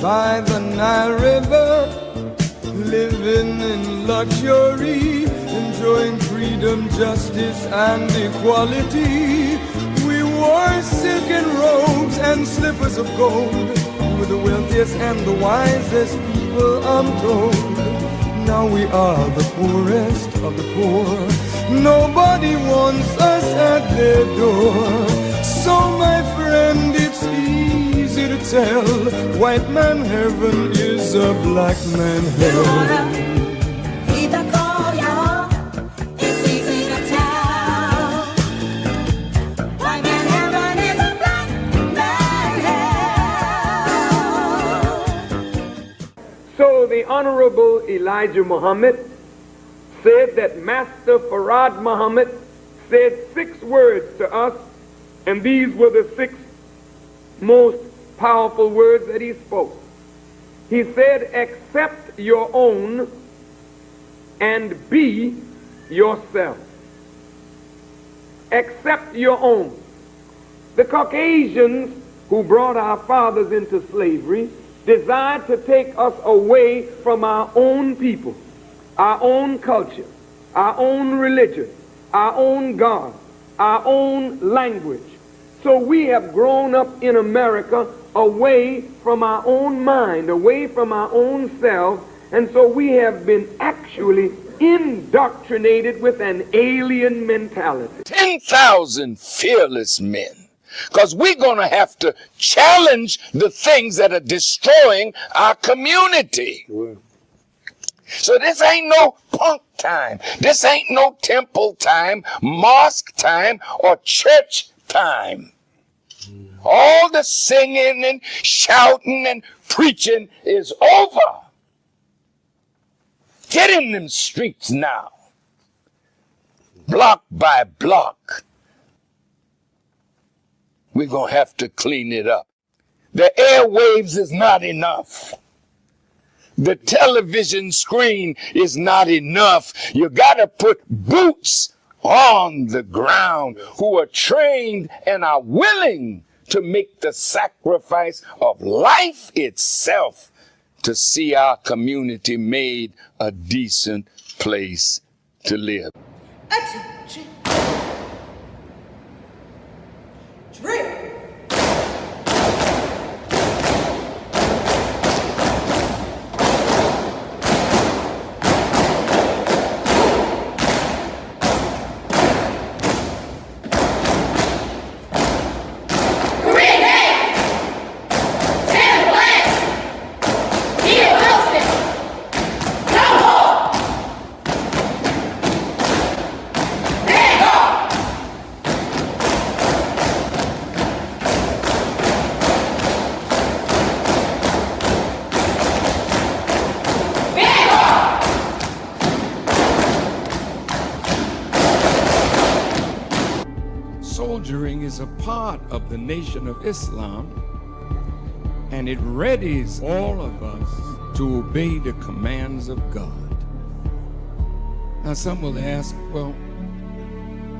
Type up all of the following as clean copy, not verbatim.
by the Nile River, living in luxury, enjoying freedom, justice, and equality. We wore silken robes and slippers of gold. We were the wealthiest and the wisest people, I'm told. Now we are the poorest of the poor. Nobody wants us at their door. So my friend, it's easy to tell, white man heaven is a black man hell. So the Honorable Elijah Muhammad said that Master Farad Muhammad said 6 words to us, and these were the 6 most powerful words that he spoke. He said, accept your own and be yourself. Accept your own. The Caucasians who brought our fathers into slavery desired to take us away from our own people, our own culture, our own religion, our own God, our own language. So we have grown up in America away from our own mind, away from our own selves, and so we have been actually indoctrinated with an alien mentality. 10,000 fearless men. Because we're going to have to challenge the things that are destroying our community. So this ain't no punk time. This ain't no temple time, mosque time, or church time. All the singing and shouting and preaching is over. Get in them streets now. Block by block. We're going to have to clean it up. The airwaves is not enough. The television screen is not enough. You got to put boots on the ground who are trained and are willing to make the sacrifice of life itself to see our community made a decent place to live. Attention. Drill. Soldiering is a part of the Nation of Islam, and it readies all of us to obey the commands of God. Now some will ask, well,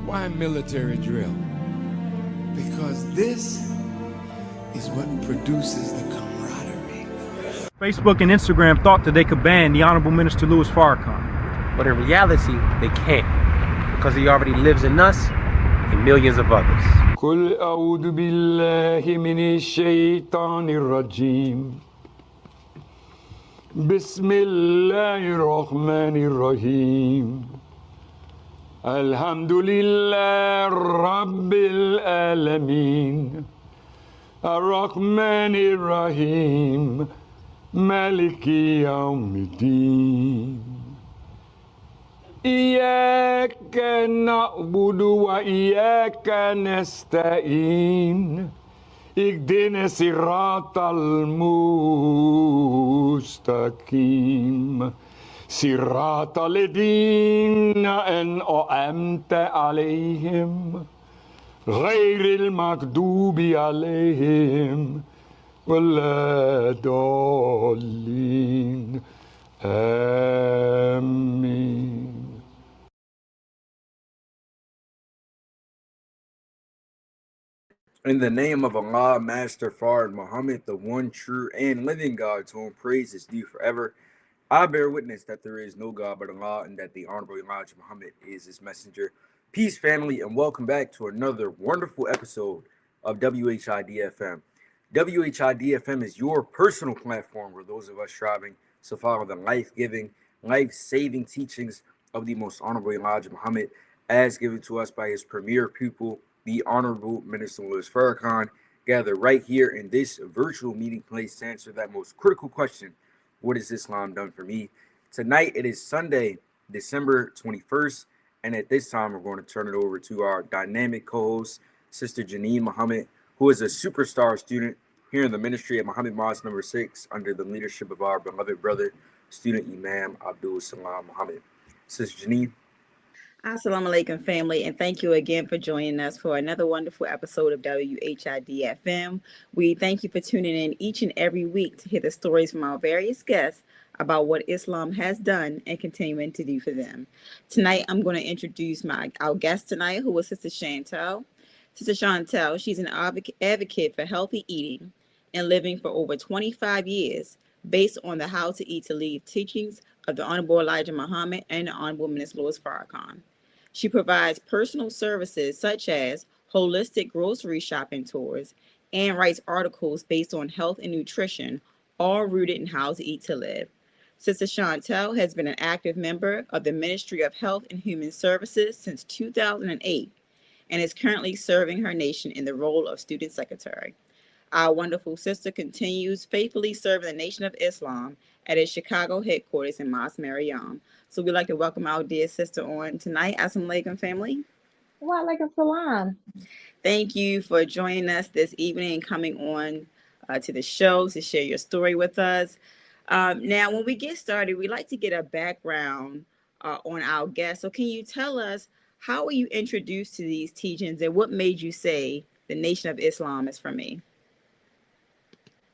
why military drill? Because this is what produces the camaraderie. Facebook and Instagram thought that they could ban the Honorable Minister Louis Farrakhan. But in reality, they can't, because he already lives in us and millions of others. قل أعوذ بالله من الشيطان الرجيم بسم الله الرحمن الرحيم الحمد لله رب العالمين الرحمن الرحيم مالك يوم الدين إياك نعبد وإياك نستعين اهدنا الصراط المستقيم صراط الذين أنعمت عليهم غير المغضوب عليهم ولا الضالين آمين. In the name of Allah, Master Fard Muhammad, the one true and living God, to whom praise is due forever, I bear witness that there is no God but Allah and that the Honorable Elijah Muhammad is his messenger. Peace, family, and welcome back to another wonderful episode of WHID-FM. WHID-FM is your personal platform where those of us striving to follow the life-giving, life-saving teachings of the most Honorable Elijah Muhammad as given to us by his premier pupil, the Honorable Minister Louis Farrakhan, gather right here in this virtual meeting place to answer that most critical question: what has Islam done for me? Tonight it is Sunday, December 21st, and at this time we're going to turn it over to our dynamic co-host, Sister Janine Muhammad, who is a superstar student here in the ministry at Muhammad Mosque number 6 under the leadership of our beloved brother, student Imam Abdul Salam Muhammad. Sister Janine. Assalamu alaikum, family, and thank you again for joining us for another wonderful episode of WHID-FM. We thank you for tuning in each and every week to hear the stories from our various guests about what Islam has done and continuing to do for them. Tonight, I'm going to introduce our guest tonight, who is Sister Shawntell. Sister Shawntell, she's an advocate for healthy eating and living for over 25 years, based on the How to Eat to Live teachings of the Honorable Elijah Muhammad and the Honorable Minister Louis Farrakhan. She provides personal services such as holistic grocery shopping tours and writes articles based on health and nutrition, all rooted in How to Eat to Live. Sister Shawntell has been an active member of the Ministry of Health and Human Services since 2008 and is currently serving her nation in the role of student secretary. Our wonderful sister continues faithfully serving the Nation of Islam at its Chicago headquarters in Mosque Mariam. So we'd like to welcome our dear sister on tonight. Assalamu alaikum, family. Wa alaikum salam. Thank you for joining us this evening and coming on to the show to share your story with us. Now, when we get started, we like to get a background on our guests. So can you tell us, how were you introduced to these teachings and what made you say the Nation of Islam is for me?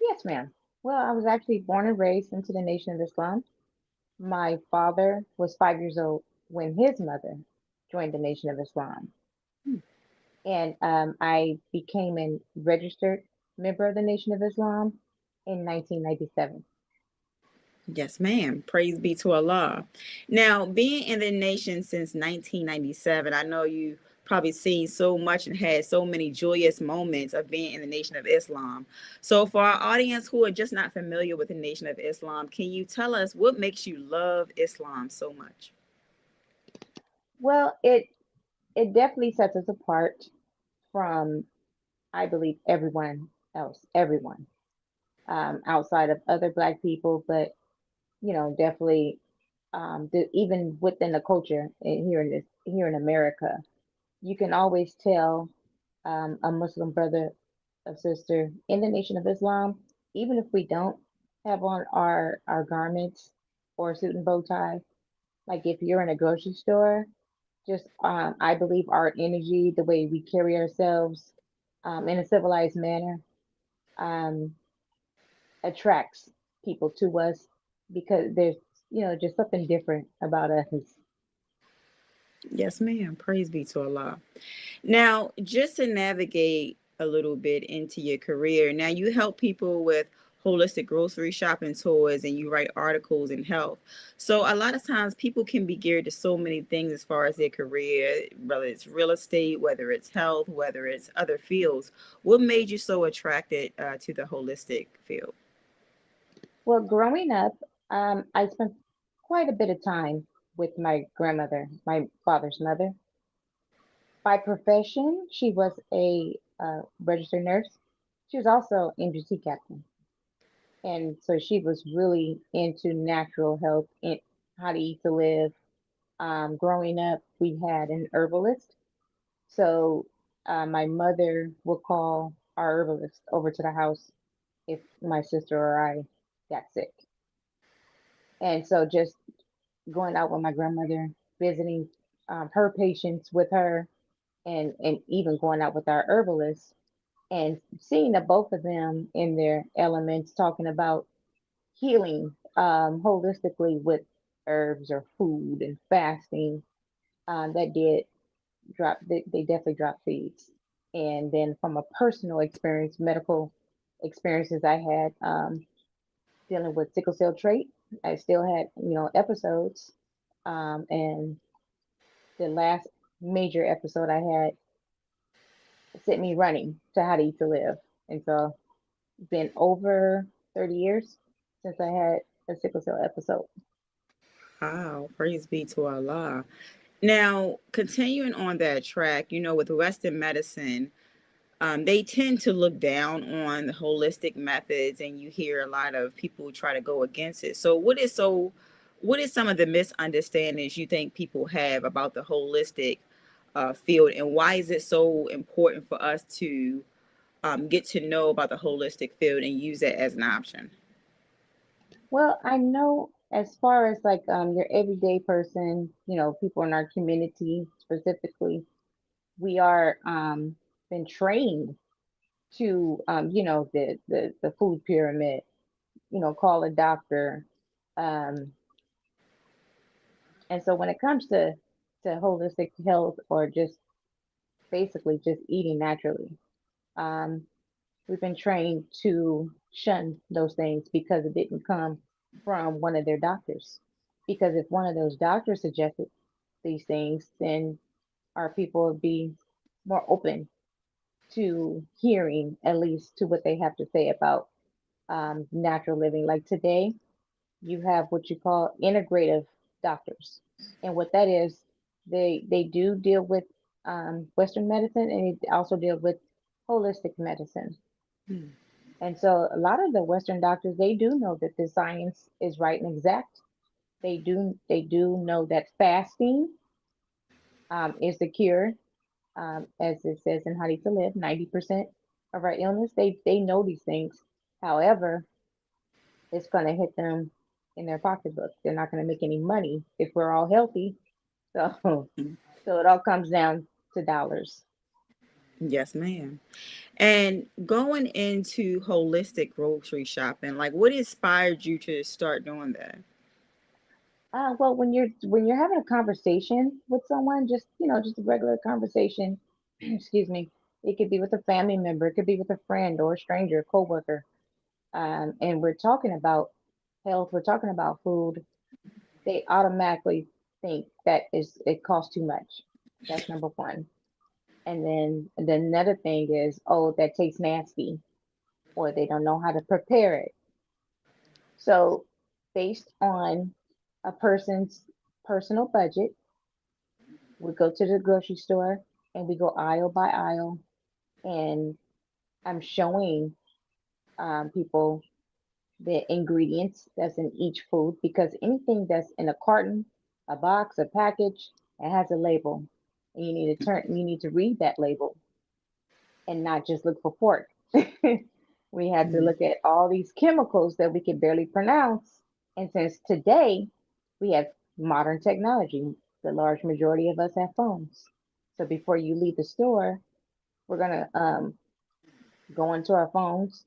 Yes, ma'am. Well, I was actually born and raised into the Nation of Islam. My father was 5 years old when his mother joined the Nation of Islam. And I became a registered member of the Nation of Islam in 1997. Yes, ma'am. Praise be to Allah. Now, being in the nation since 1997, I know you probably seen so much and had so many joyous moments of being in the Nation of Islam. So for our audience who are just not familiar with the Nation of Islam, can you tell us what makes you love Islam so much? Well, it definitely sets us apart from, I believe, everyone else, outside of other Black people, but definitely even within the culture here in America, you can always tell a Muslim brother or sister in the Nation of Islam, even if we don't have on our garments or suit and bow tie. Like if you're in a grocery store, just I believe our energy, the way we carry ourselves in a civilized manner, um, attracts people to us because there's just something different about us. Yes, ma'am. Praise be to Allah. Now, just to navigate a little bit into your career, now you help people with holistic grocery shopping tours and you write articles in health. So a lot of times people can be geared to so many things as far as their career, whether it's real estate, whether it's health, whether it's other fields. What made you so attracted to the holistic field? Well, growing up, I spent quite a bit of time with my grandmother, my father's mother. By profession, she was a registered nurse. She was also emergency captain. And so she was really into natural health and how to eat to live. Growing up, we had an herbalist. So my mother would call our herbalist over to the house if my sister or I got sick. And so just going out with my grandmother, visiting her patients with her, and even going out with our herbalist and seeing the both of them in their elements talking about healing holistically with herbs or food and fasting, that did drop, they definitely dropped seeds. And then from a personal experience, medical experiences I had, dealing with sickle cell trait, I still had, episodes. And the last major episode I had sent me running to How to Eat to Live. And so it's been over 30 years since I had a sickle cell episode. Wow, praise be to Allah. Now, continuing on that track, with Western medicine, they tend to look down on the holistic methods, and you hear a lot of people try to go against it. So, what is some of the misunderstandings you think people have about the holistic field, and why is it so important for us to get to know about the holistic field and use that as an option? Well, I know as far as like your everyday person, people in our community specifically, we are been trained to the food pyramid, call a doctor. Um, and so when it comes to holistic health or just basically just eating naturally, um, we've been trained to shun those things because it didn't come from one of their doctors. Because if one of those doctors suggested these things, then our people would be more open to hearing at least to what they have to say about natural living. Like today, you have what you call integrative doctors, and what that is, they do deal with Western medicine, and they also deal with holistic medicine. Hmm. And so a lot of the Western doctors, they do know that the science is right and exact. They do know that fasting is the cure, as it says in How to Live. 90% of our illness, they know these things. However, it's going to hit them in their pocketbook. They're not going to make any money if we're all healthy. So, so it all comes down to dollars. Yes, ma'am. And going into holistic grocery shopping, like what inspired you to start doing that? Well, when you're having a conversation with someone, just a regular conversation, excuse me, it could be with a family member, it could be with a friend or a stranger, coworker, and we're talking about health, we're talking about food. They automatically think that it costs too much. That's number one. And then another thing is, oh, that tastes nasty, or they don't know how to prepare it. So, based on a person's personal budget, we go to the grocery store and we go aisle by aisle, and I'm showing people the ingredients that's in each food, because anything that's in a carton, a box, a package, it has a label. And you need to read that label and not just look for pork. We had to Mhm. look at all these chemicals that we can barely pronounce. And since today we have modern technology, the large majority of us have phones. So before you leave the store, we're gonna go into our phones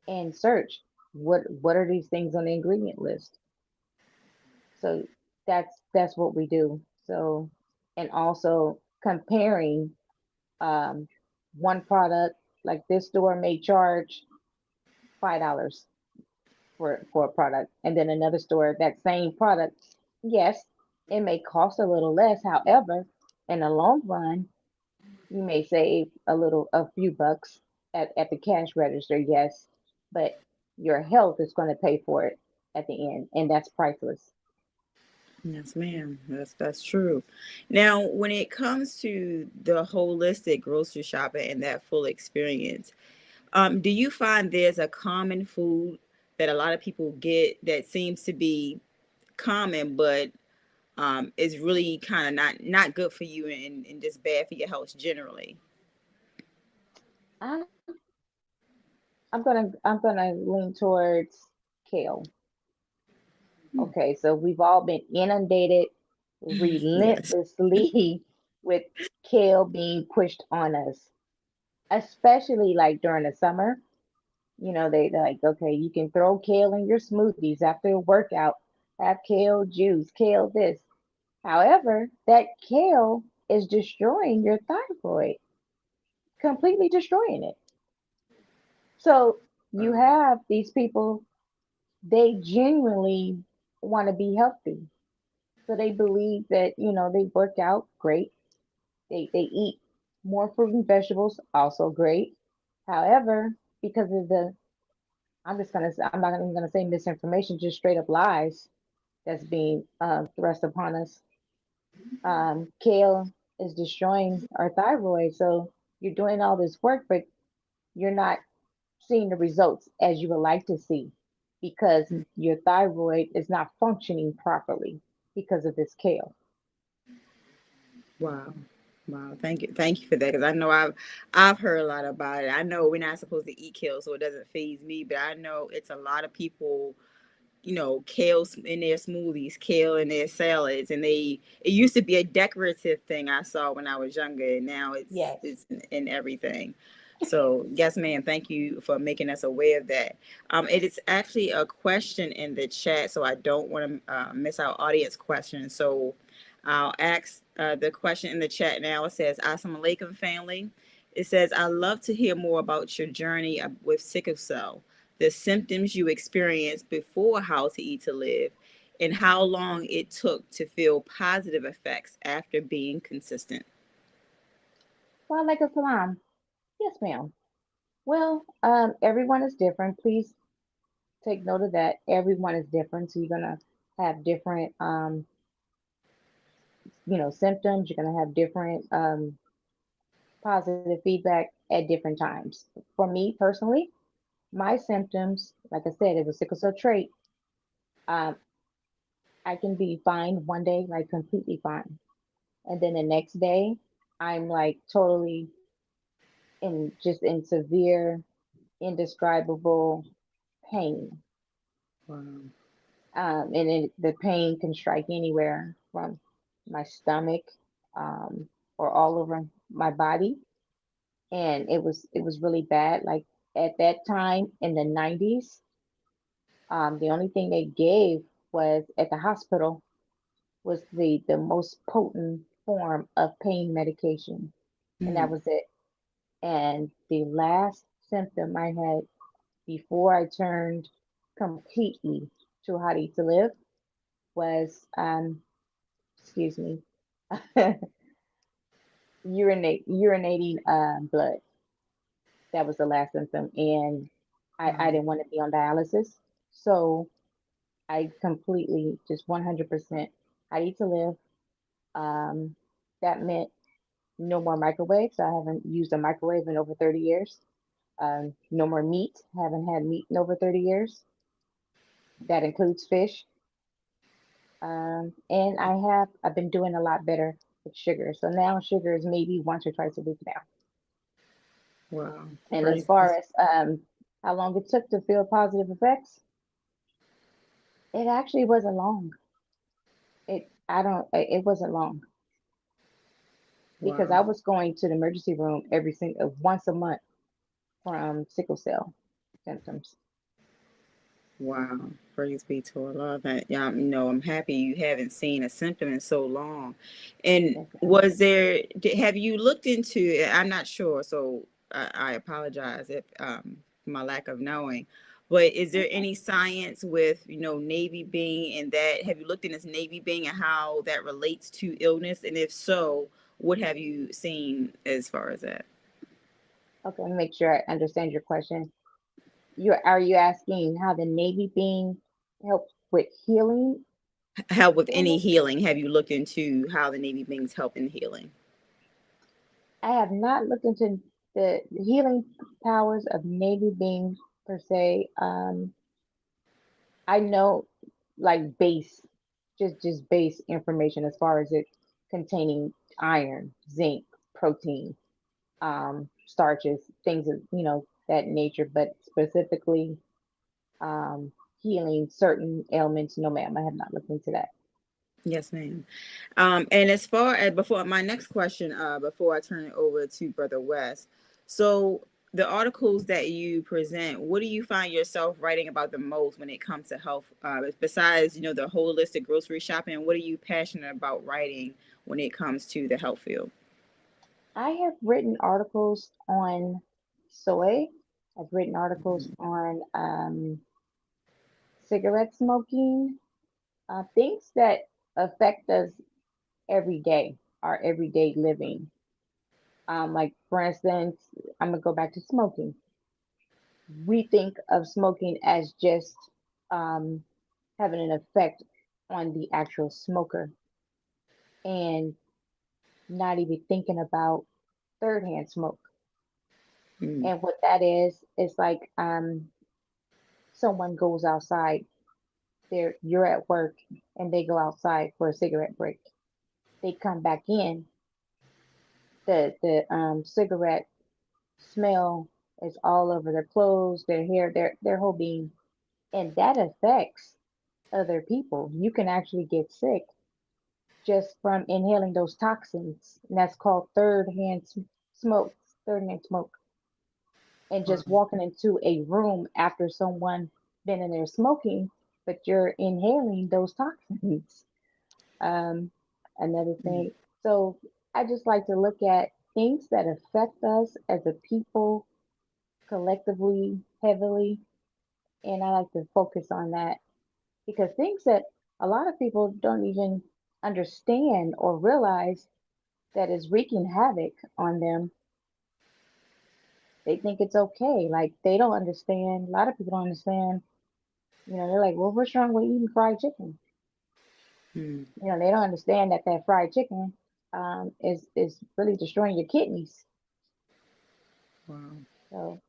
and search what are these things on the ingredient list. So that's what we do. So, and also comparing um, one product, like this store may charge $5 for a product, and then another store that same product, yes, it may cost a little less. However, in the long run, you may save a few bucks at the cash register, yes, but your health is going to pay for it at the end, and that's priceless. Yes, ma'am. That's true. Now, when it comes to the holistic grocery shopping and that full experience, do you find there's a common food that a lot of people get that seems to be common, but is really kind of not good for you and just bad for your health generally? I, I'm gonna lean towards kale. Okay, so we've all been inundated Yes. relentlessly with kale being pushed on us, especially like during the summer. They're like, okay, you can throw kale in your smoothies after a workout, have kale juice, kale this. However, that kale is destroying your thyroid completely destroying it. So you have these people, they genuinely want to be healthy. So they believe that, they work out, great. They eat more fruit and vegetables, also great. However, because of I'm not even gonna say misinformation, just straight up lies that's being thrust upon us. Kale is destroying our thyroid. So you're doing all this work, but you're not seeing the results as you would like to see because your thyroid is not functioning properly because of this kale. Wow. Wow. Thank you for that. Because I know I've heard a lot about it. I know we're not supposed to eat kale, so it doesn't faze me, but I know it's a lot of people, kale in their smoothies, kale in their salads, and it used to be a decorative thing I saw when I was younger, and now Yes. it's in everything. So yes, ma'am. Thank you for making us aware of that. It is actually a question in the chat, so I don't want to miss our audience question. So I'll ask the question in the chat now. It says, "Assalamu alaikum, family." It says, "I'd love to hear more about your journey with sickle cell, the symptoms you experienced before How to Eat to Live, and how long it took to feel positive effects after being consistent." Wa alaikum salam. Yes, ma'am. Well, everyone is different. Please take note of that. Everyone is different. So you're gonna have different, symptoms. You're gonna have different positive feedback at different times. For me personally, my symptoms, like I said, it was sickle cell trait. Um, I can be fine one day, like completely fine, and then the next day, I'm like totally in severe, indescribable pain. Wow. The pain can strike anywhere from my stomach, or all over my body, and it was really bad. Like at that time in the 90s, the only thing they gave was at the hospital was the most potent form of pain medication, and that was it. And the last symptom I had before I turned completely to How to Eat to Live was, excuse me, urinating blood. That was the last symptom, and I didn't want to be on dialysis, so I completely just 100% How to Eat to Live. Um, that meant no more microwaves. I haven't used a microwave in over 30 years. No more meat. Haven't had meat in over 30 years. That includes fish. And I've been doing a lot better with sugar. So now sugar is maybe once or twice a week now. Wow. And as far as how long it took to feel positive effects, it actually wasn't long. It wasn't long because I was going to the emergency room once a month from sickle cell symptoms. Wow. Praise be to Allah. That, I'm happy you haven't seen a symptom in so long. And have you looked into, I'm not sure, so I apologize if my lack of knowing, but is there any science with, Navy Bean and that? Have you looked into Navy Bean and how that relates to illness? And if so, what have you seen as far as that? Okay, let me make sure I understand your question. Are you asking how the navy bean helps with healing? Help with any healing? Have you looked into how the navy beans help in healing? I have not looked into the healing powers of navy beans per se. I know like just base information as far as it containing iron, zinc, protein, starches, things of that nature, but specifically healing certain ailments. No, ma'am, I have not looked into that. Yes, ma'am. And as far as before my next question, before I turn it over to Brother West, so the articles that you present, what do you find yourself writing about the most when it comes to health? Besides, the holistic grocery shopping, what are you passionate about writing when it comes to the health field? I have written articles on soy. I've written articles on cigarette smoking, things that affect us every day, our everyday living. Like for instance, I'm gonna go back to smoking. We think of smoking as just um, having an effect on the actual smoker and not even thinking about third hand smoke. Mm. And what that is like someone goes outside, you're at work and they go outside for a cigarette break. They come back in, the cigarette smell is all over their clothes, their hair, their whole being. And that affects other people. You can actually get sick just from inhaling those toxins. And that's called smoke, third hand smoke. And just walking into a room after someone been in there smoking, but you're inhaling those toxins. Um, Another thing. So I just like to look at things that affect us as a people collectively, heavily, and I like to focus on that because things that a lot of people don't even understand or realize that is wreaking havoc on them. They think it's okay. Like they don't understand. A lot of people don't understand. They're like, well, what's wrong with eating fried chicken? Mm. They don't understand that that fried chicken is really destroying your kidneys. Wow. So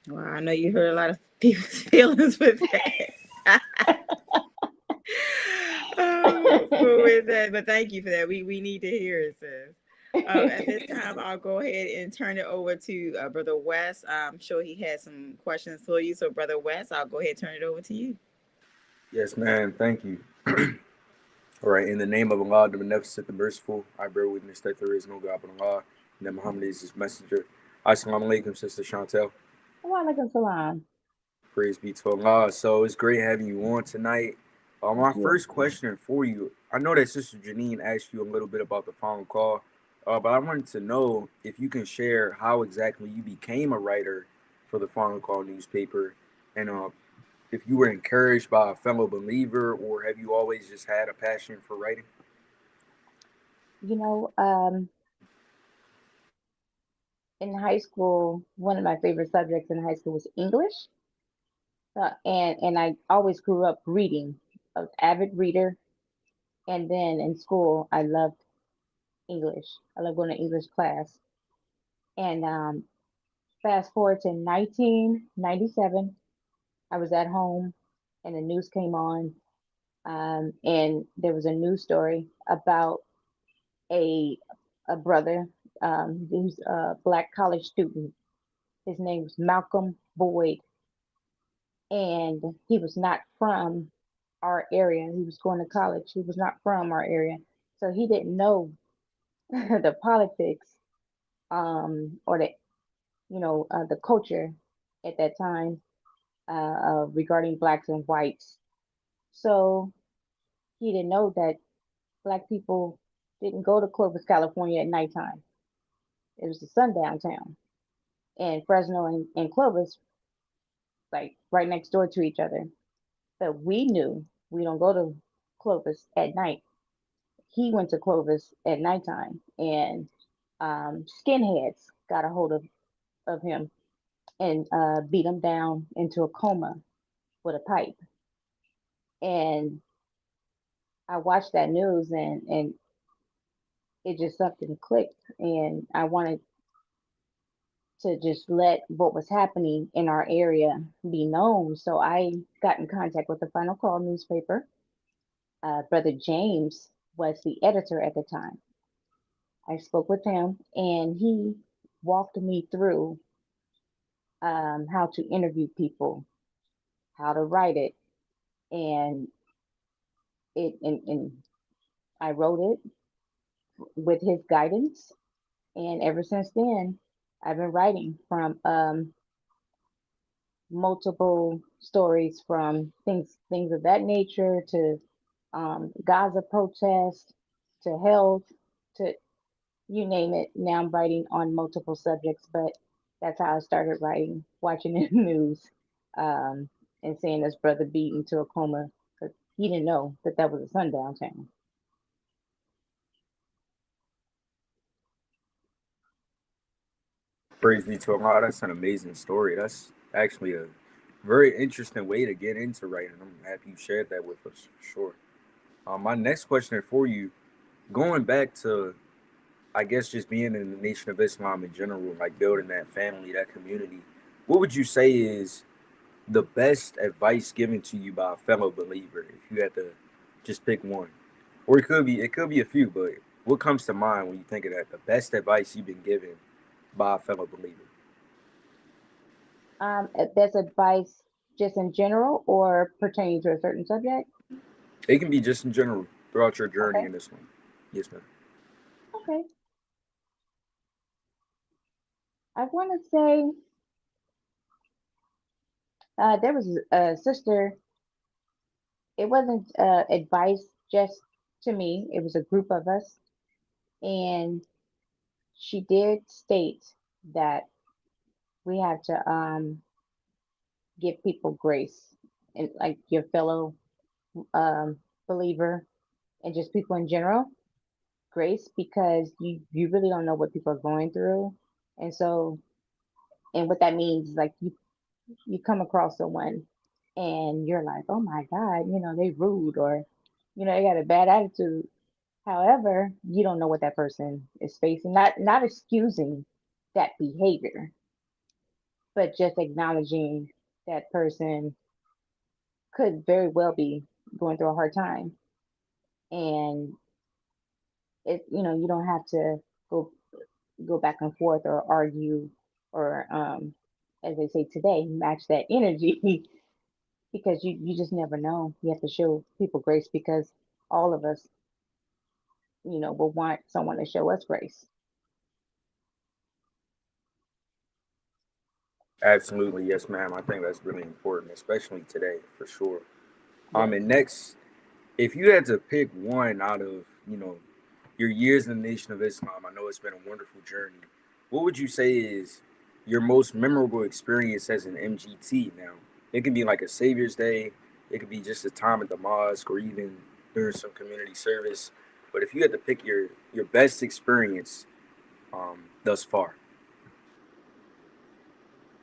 Wow. I know you hurt a lot of people's feelings with that. But with that, but thank you for that. We need to hear it, sis. At this time, I'll go ahead and turn it over to Brother West. I'm sure he has some questions for you. So, Brother West, I'll go ahead and turn it over to you. Yes, ma'am. Thank you. All right. In the name of Allah, the Beneficent, the Merciful, I bear witness that there is no God but Allah, and that Muhammad is His messenger. Assalamu alaikum, Sister Shawntell. Walaikum salam. Praise be to Allah. So it's great having you on tonight. Thank My you. first question for you, I know that Sister Janine asked you a little bit about the phone call, but I wanted to know if you can share how exactly you became a writer for the phone call newspaper, and if you were encouraged by a fellow believer, or have you always just had a passion for writing? You know, um, in high school, one of my favorite subjects in high school was English. And I always grew up reading. I was an avid reader. And then in school, I loved English. I loved going to English class. And fast forward to 1997, I was at home and the news came on. And there was a news story about a, a brother who's a black college student. His name was Malcolm Boyd. And he was not from our area. He was going to college. He was not from our area. So he didn't know the politics or the culture at that time regarding blacks and whites. So he didn't know that black people didn't go to Clovis, California at nighttime. It was a sundown town. And Fresno and Clovis, like right next door to each other. But we knew we don't go to Clovis at night. He went to Clovis at nighttime, and skinheads got a hold of him and beat him down into a coma with a pipe. And I watched that news, and it just something clicked, and I wanted to just let what was happening in our area be known. So I got in contact with the Final Call newspaper. Brother James was the editor at the time. I spoke with him, and he walked me through how to interview people, how to write it, and and I wrote it with his guidance. And ever since then, I've been writing from multiple stories, from things of that nature to Gaza protests to health to you name it. Now I'm writing on multiple subjects, but that's how I started writing, watching the news, um, and seeing this brother beat into a coma because he didn't know that that was a sundown town. Praise be to Allah. That's an amazing story. That's actually a very interesting way to get into writing. I'm happy you shared that with us for sure. My next question for you, going back to, I guess, just being in the Nation of Islam in general, like building that family, that community, what would you say is the best advice given to you by a fellow believer if you had to just pick one? Or it could be a few, but what comes to mind when you think of that? The best advice you've been given by a fellow believer. That's advice just in general or pertaining to a certain subject? It can be just in general throughout your journey Okay. in this one. Yes, ma'am. Okay. I want to say there was a sister. It wasn't advice just to me. It was a group of us, and she did state that we have to give people grace and like your fellow believer and just people in general grace because you really don't know what people are going through, and so and what that means is like you come across someone and you're like, oh my God, they rude or they got a bad attitude. However, you don't know what that person is facing. Not excusing that behavior, but just acknowledging that person could very well be going through a hard time. And you don't have to go back and forth or argue or as they say today, match that energy because you just never know. You have to show people grace because all of us, will want someone to show us grace. Absolutely, yes, ma'am. I think that's really important, especially today, for sure. Yes. And next, if you had to pick one out of, your years in the Nation of Islam, I know it's been a wonderful journey. What would you say is your most memorable experience as an MGT now? It can be like a Savior's Day, it could be just a time at the mosque or even during some community service. But if you had to pick your best experience thus far.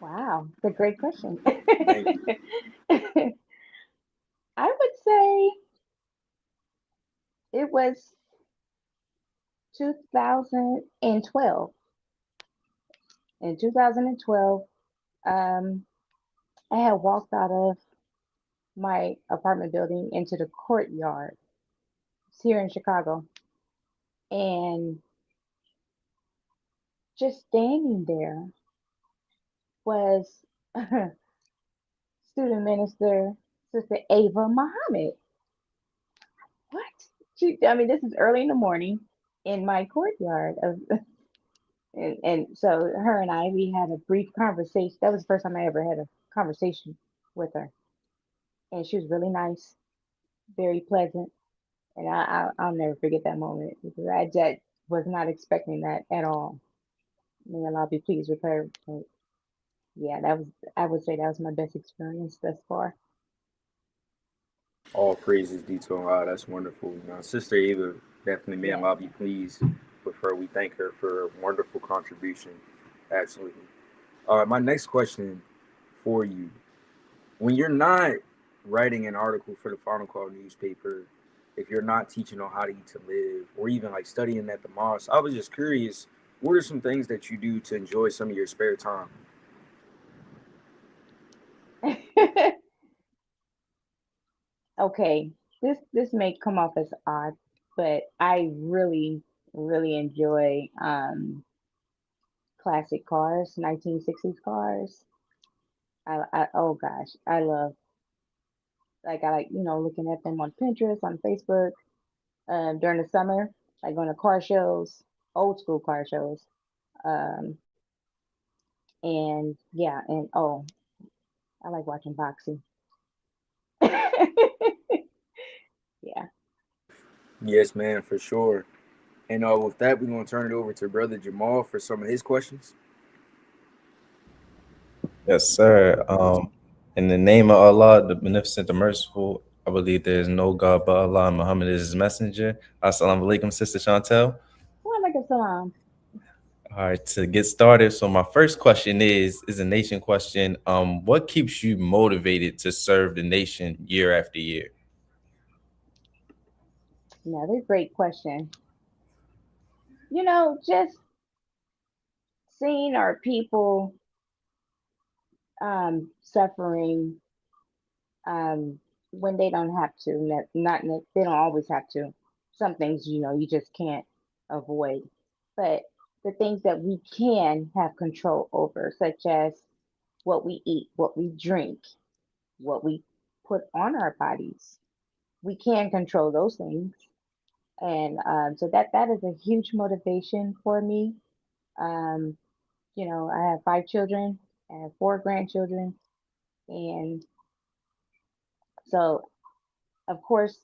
Wow, that's a great question. Thank you. I would say it was 2012. In 2012, um, I had walked out of my apartment building into the courtyard. It's here in Chicago. And just standing there was student minister, Sister Ava Muhammad. What? This is early in the morning in my courtyard and so her and we had a brief conversation. That was the first time I ever had a conversation with her, and she was really nice, very pleasant, and I'll never forget that moment because I just was not expecting that at all. May Allah be pleased with her. But yeah, I would say that was my best experience thus far. All praises due to Allah. That's wonderful. Sister Ava, definitely, may Yes. Allah be pleased with her. We thank her for a wonderful contribution. Absolutely. My next question for you: when you're not writing an article for the Final Call newspaper, if you're not teaching on how to eat to live, or even like studying at the mosque, I was just curious. What are some things that you do to enjoy some of your spare time? Okay, this may come off as odd, but I really really enjoy classic cars, 1960s cars. Oh gosh, I love I like looking at them on Pinterest, on Facebook, during the summer, like going to car shows, old school car shows, um, and yeah, and oh, I like watching boxing. Yeah. Yes, man, for sure. And with that, we're going to turn it over to Brother Jamal for some of his questions. Yes, sir. In the name of Allah, the Beneficent, the Merciful, I believe there is no God but Allah, and Muhammad is his messenger. Assalamu alaikum, Sister Shawntell. Walaikum salam. All right, to get started. So my first question is a nation question. What keeps you motivated to serve the nation year after year? Another great question. Just seeing our people suffering when they don't have to. Not they don't always have to. Some things, you just can't avoid. But the things that we can have control over, such as what we eat, what we drink, what we put on our bodies, we can control those things. And so that is a huge motivation for me. Um, I have 5 children, I have 4 grandchildren, and so of course,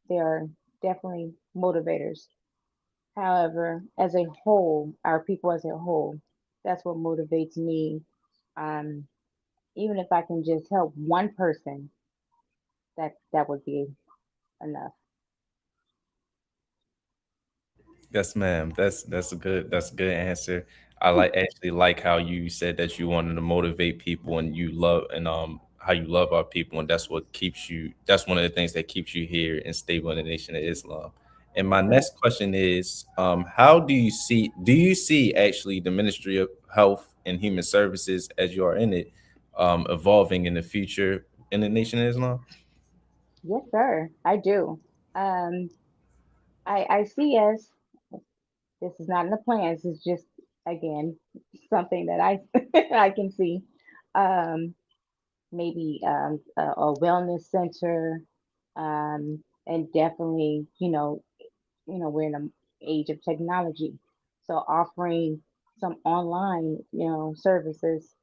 there are definitely motivators. However, as a whole, our people as a whole, that's what motivates me. Um, Even if I can just help one person, that would be enough. Yes, ma'am. That's a good answer. I actually like how you said that you wanted to motivate people and you love and how you love our people, and that's one of the things that keeps you here and stable in the nation of Islam. And Yes, my sir. next question is how do you see actually the Ministry of Health and Human Services as you are in it evolving in the future in the nation of Islam? Yes, sir. I do. Um, I see us. This is not in the plans. It's just again something that I I can see. Um, Maybe a wellness center, and definitely, we're in an age of technology, so offering some online, services,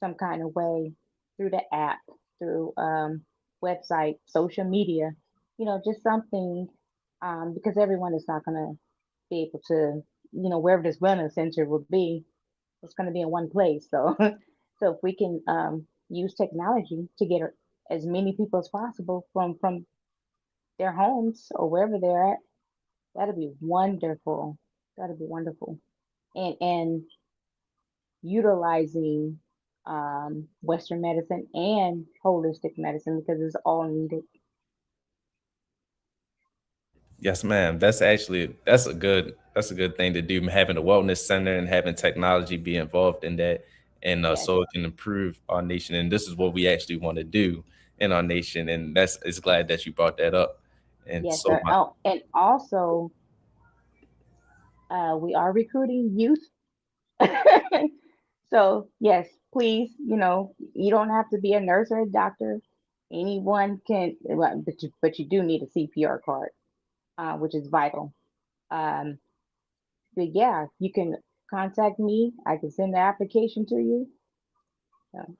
some kind of way through the app, through website, social media, just something, because everyone is not going to be able to, wherever this wellness center will be, it's going to be in one place. So, so if we can use technology to get as many people as possible from their homes or wherever they're at, that'd be wonderful. That'd be wonderful. And utilizing Western medicine and holistic medicine because it's all needed. Yes, ma'am. That's a good thing to do. Having a wellness center and having technology be involved in that, and Yes, so it can improve our nation. And this is what we actually want to do in our nation. And that's it's glad that you brought that up. And yes, so sir. my Oh, and also we are recruiting youth. So yes, please, you don't have to be a nurse or a doctor. Anyone can, well, but you do need a CPR card, which is vital. Um, but yeah, you can contact me. I can send the application to you. So,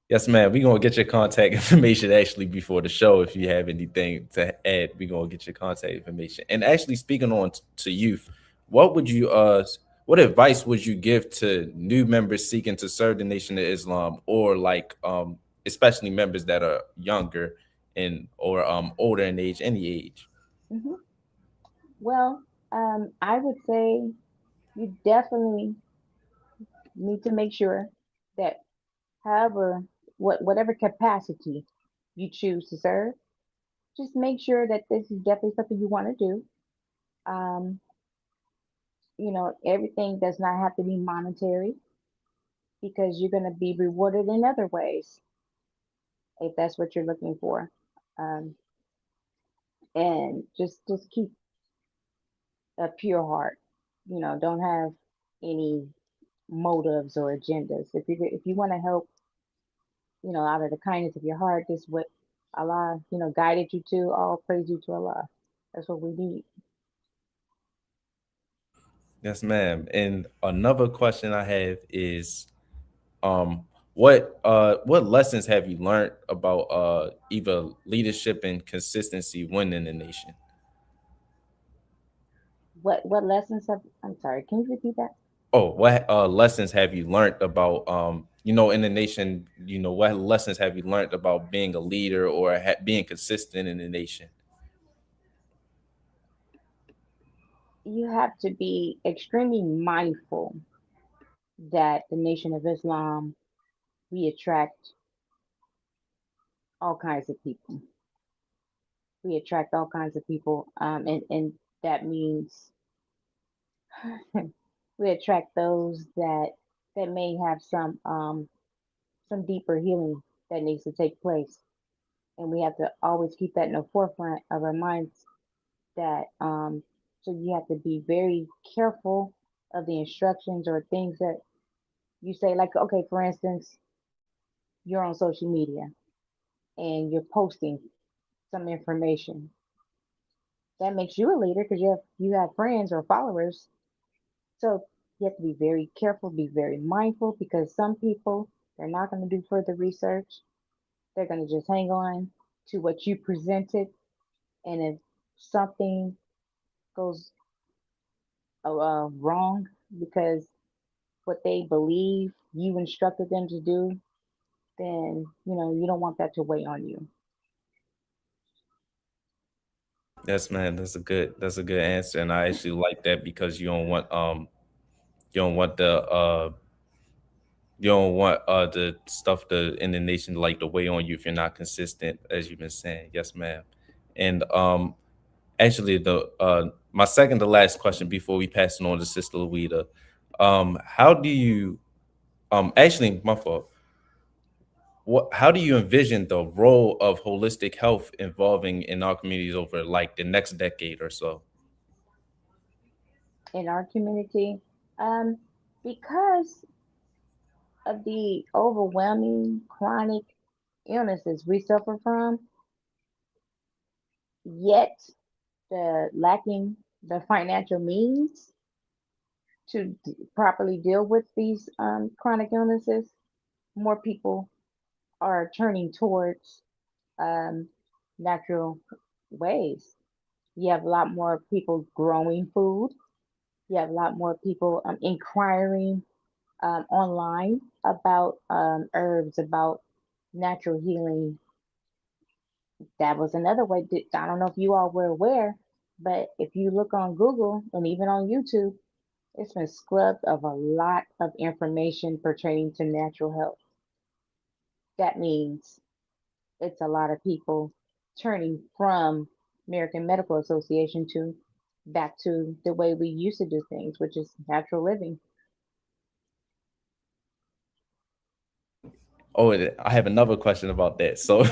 Yes, ma'am. We're gonna get your contact information actually before the show. If you have anything to add, we're gonna get your contact information. And actually speaking on to youth, what would you what advice would you give to new members seeking to serve the Nation of Islam, or like especially members that are younger and or older in age, any age? mhm. Well, I would say you definitely need to make sure that however, whatever capacity you choose to serve, just make sure that this is definitely something you want to do. Um, Everything does not have to be monetary because you're going to be rewarded in other ways if that's what you're looking for. Um, and just keep a pure heart. Don't have any motives or agendas. If you want to help, out of the kindness of your heart, this is what Allah, guided you to. All praise you to Allah. That's what we need. Yes, ma'am. And another question I have is what lessons have you learned about either leadership and consistency when in the nation? what lessons have, I'm sorry, can you repeat that? Oh, what lessons have you learned about in the nation? What lessons have you learned about being a leader or being consistent in the nation? You have to be extremely mindful that the Nation of Islam, we attract all kinds of people. We attract all kinds of people, and that means we attract those that may have some deeper healing that needs to take place, and we have to always keep that in the forefront of our minds. That so you have to be very careful of the instructions or things that you say. Like, okay, for instance, you're on social media and you're posting some information that makes you a leader because you have friends or followers. So you have to be very careful, be very mindful because some people, they're not going to do further research. They're going to just hang on to what you presented. And if something goes wrong because what they believe you instructed them to do, then you don't want that to weigh on you. Yes, man, that's a good answer, and I actually like that because you don't want the stuff in the nation like to weigh on you if you're not consistent, as you've been saying. Yes, ma'am. And actually, the my second to last question before we pass it on to Sister Louisa, how do you actually my fault. How do you envision the role of holistic health evolving in our communities over like the next decade or so? In our community, um, because of the overwhelming chronic illnesses we suffer from, yet the lacking the financial means to properly deal with these chronic illnesses, more people are turning towards um, natural ways. You have a lot more people growing food. You have a lot more people inquiring online about herbs, about natural healing. That was another way. I don't know if you all were aware, but if you look on Google and even on YouTube, it's been scrubbed of a lot of information pertaining to natural health. That means it's a lot of people turning from American Medical Association to back to the way we used to do things, which is natural living. Oh, I have another question about that. So,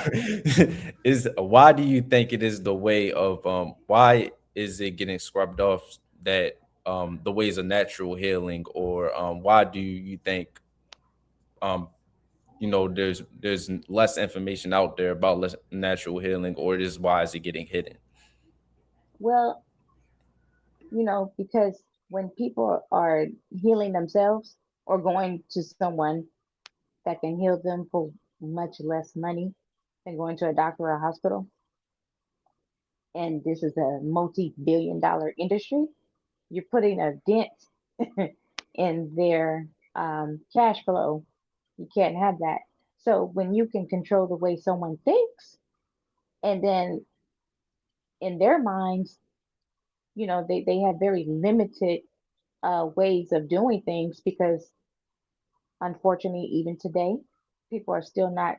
is why do you think it is the way of why is it getting scrubbed off that the ways of natural healing, or why do you think um there's less information out there about less natural healing, or just why is it getting hidden? Well, because when people are healing themselves or going to someone that can heal them for much less money than going to a doctor or a hospital, and this is a multi-billion-dollar industry, you're putting a dent in their cash flow. You can't have that. So when you can control the way someone thinks, and then in their minds, they have very limited ways of doing things because unfortunately, even today, people are still not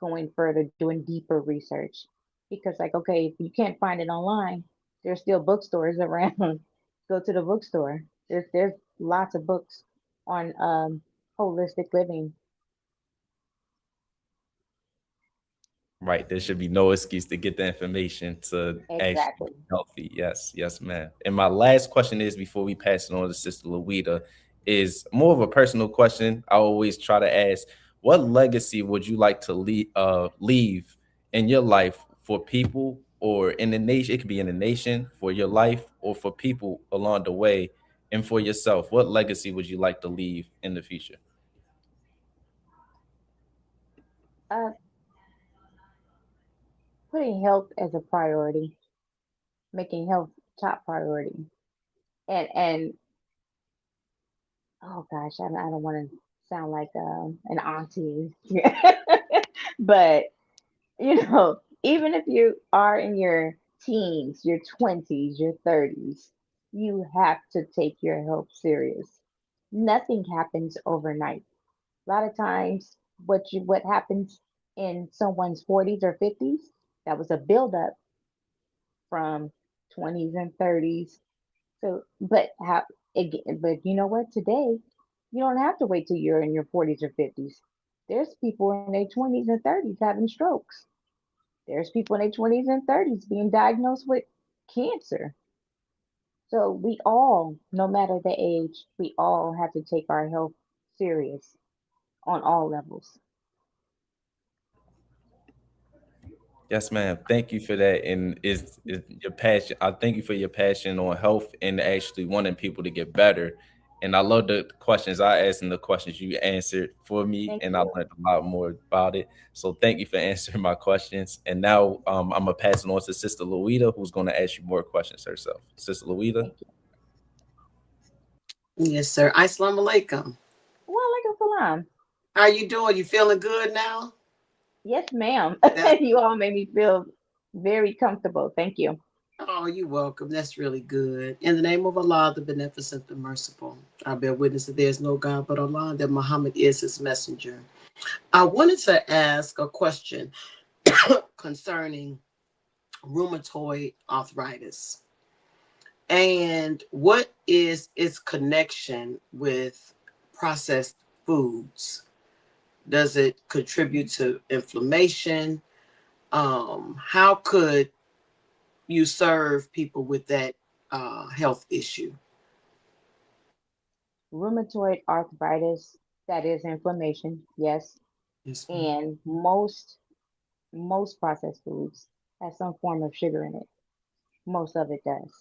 going further, doing deeper research. Because, like, okay, if you can't find it online, there's still bookstores around. Go to the bookstore. There's lots of books on holistic living. Right. There should be no excuse to get the information to actually be Exactly. healthy. Yes, yes, ma'am. And my last question is before we pass it on to Sister Louisa, is more of a personal question. I always try to ask, what legacy would you like to leave in your life for people or in the nation? It could be in the nation, for your life, or for people along the way, and for yourself. What legacy would you like to leave in the future? Uh, Putting health as a priority, making health top priority. And oh gosh, I don't want to sound like an auntie, but even if you are in your teens, your 20s, your 30s, you have to take your health serious. Nothing happens overnight. A lot of times, what happens in someone's 40s or 50s, that was a buildup from 20s and 30s. So, but you know what? Today, you don't have to wait till you're in your 40s or 50s. There's people in their 20s and 30s having strokes. There's people in their 20s and 30s being diagnosed with cancer. So we all, no matter the age, we all have to take our health serious on all levels. Yes, ma'am. Thank you for that. And is your passion. I thank you for your passion on health and actually wanting people to get better. And I love the questions I asked and the questions you answered for me, Thank and I you. learned a lot more about it. So thank you for answering my questions. And now I'm gonna pass it on to Sister Louita, who's gonna ask you more questions herself. Sister Louita. Thank you. Yes, sir. Assalamu alaikum. Well, like a salam. How you doing? You feeling good now? Yes, ma'am. That's You all made me feel very comfortable. Thank you. Oh, you're welcome. That's really good. In the name of Allah, the beneficent, the merciful, I bear witness that there is no God but Allah, that Muhammad is his messenger. I wanted to ask a question concerning rheumatoid arthritis and what is its connection with processed foods? Does it contribute to inflammation? How could you serve people with that health issue? Rheumatoid arthritis, that is inflammation, yes. Yes, And most processed foods has some form of sugar in it. Most of it does.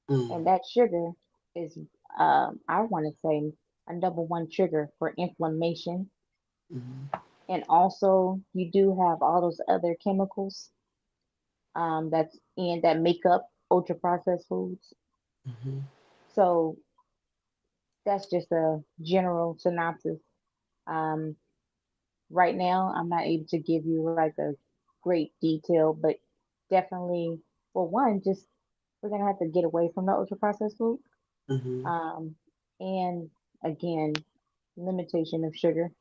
mm, And that sugar is, I want to say, a number one trigger for inflammation. mm, And also, you do have all those other chemicals that make up ultra processed foods. mm. So that's just a general synopsis. Um, right now, I'm not able to give you like a great detail, but definitely, for one, just we're gonna have to get away from the ultra processed food. Mm-hmm. Um, and again, limitation of sugar.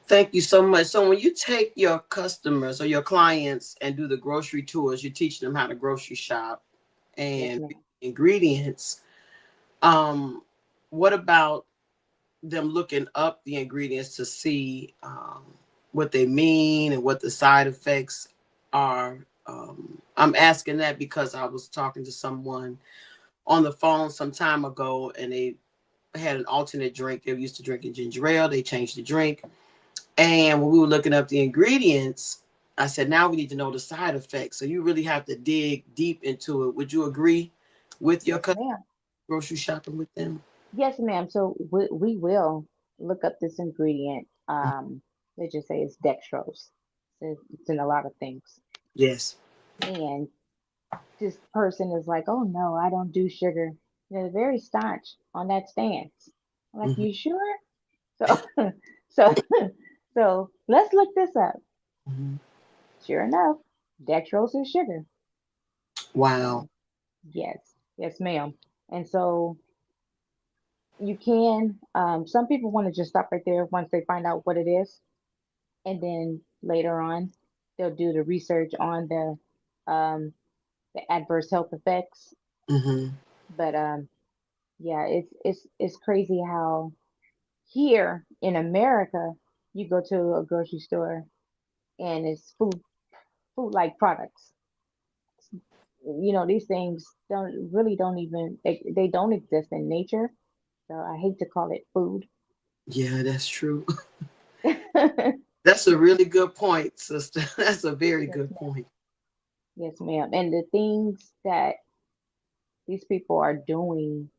Thank you so much. So when you take your customers or your clients and do the grocery tours, you teach them how to grocery shop Yes, and ma'am. ingredients. Um, what about them looking up the ingredients to see what they mean and what the side effects are? I'm asking that because I was talking to someone on the phone some time ago, and they had an alternate drink. They were used to drinking ginger ale. They changed the drink. And when we were looking up the ingredients, I said, now we need to know the side effects. So you really have to dig deep into it. Would you agree with your Yes, ma'am. grocery shopping with them? Yes, ma'am. So we will look up this ingredient. Let's just say it's dextrose. It's in a lot of things. Yes. And this person is like, oh no, I don't do sugar. They're very staunch on that stance. I'm like, Mhm. you sure? So so so let's look this up. Mhm. Sure enough, dextrose is sugar. Wow. So yes, yes, ma'am. And so you can some people want to just stop right there once they find out what it is, and then later on they'll do the research on the adverse health effects. Hmm. But yeah, it's crazy how here in America you go to a grocery store and it's food like products. These things don't even they don't exist in nature. So I hate to call it food. Yeah, that's true. That's a really good point, sister. That's a very Yes, good ma'am. point. Yes, ma'am. And the things that these people are doing,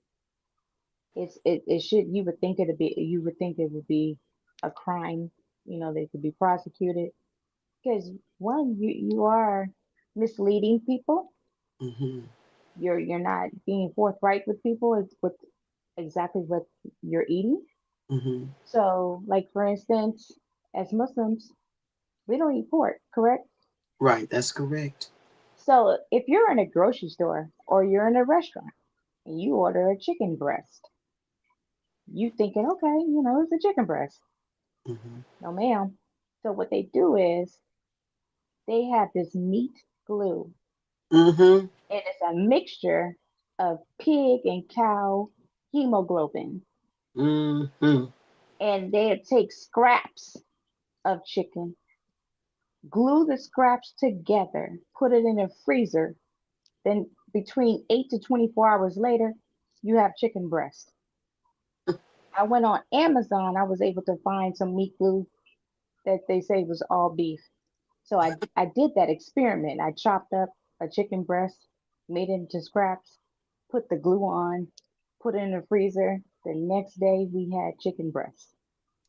it should you would think it would be a crime. They could be prosecuted because one, you are misleading people. Mm-hmm. You're not being forthright with people with exactly what you're eating. Mm-hmm. So, like for instance, as Muslims, we don't eat pork, correct? Right, that's correct. So, if you're in a grocery store or you're in a restaurant and you order a chicken breast, you thinking, okay, it's a chicken breast. Mm-hmm. No, ma'am. So what they do is they have this meat glue, Mm-hmm. and it's a mixture of pig and cow hemoglobin, Mm-hmm. and they take scraps of chicken, glue the scraps together, put it in a freezer. Then between 8 to 24 hours later, you have chicken breast. I went on Amazon. I was able to find some meat glue that they say was all beef. So I did that experiment. I chopped up a chicken breast, made it into scraps, put the glue on, put it in the freezer. The next day we had chicken breast.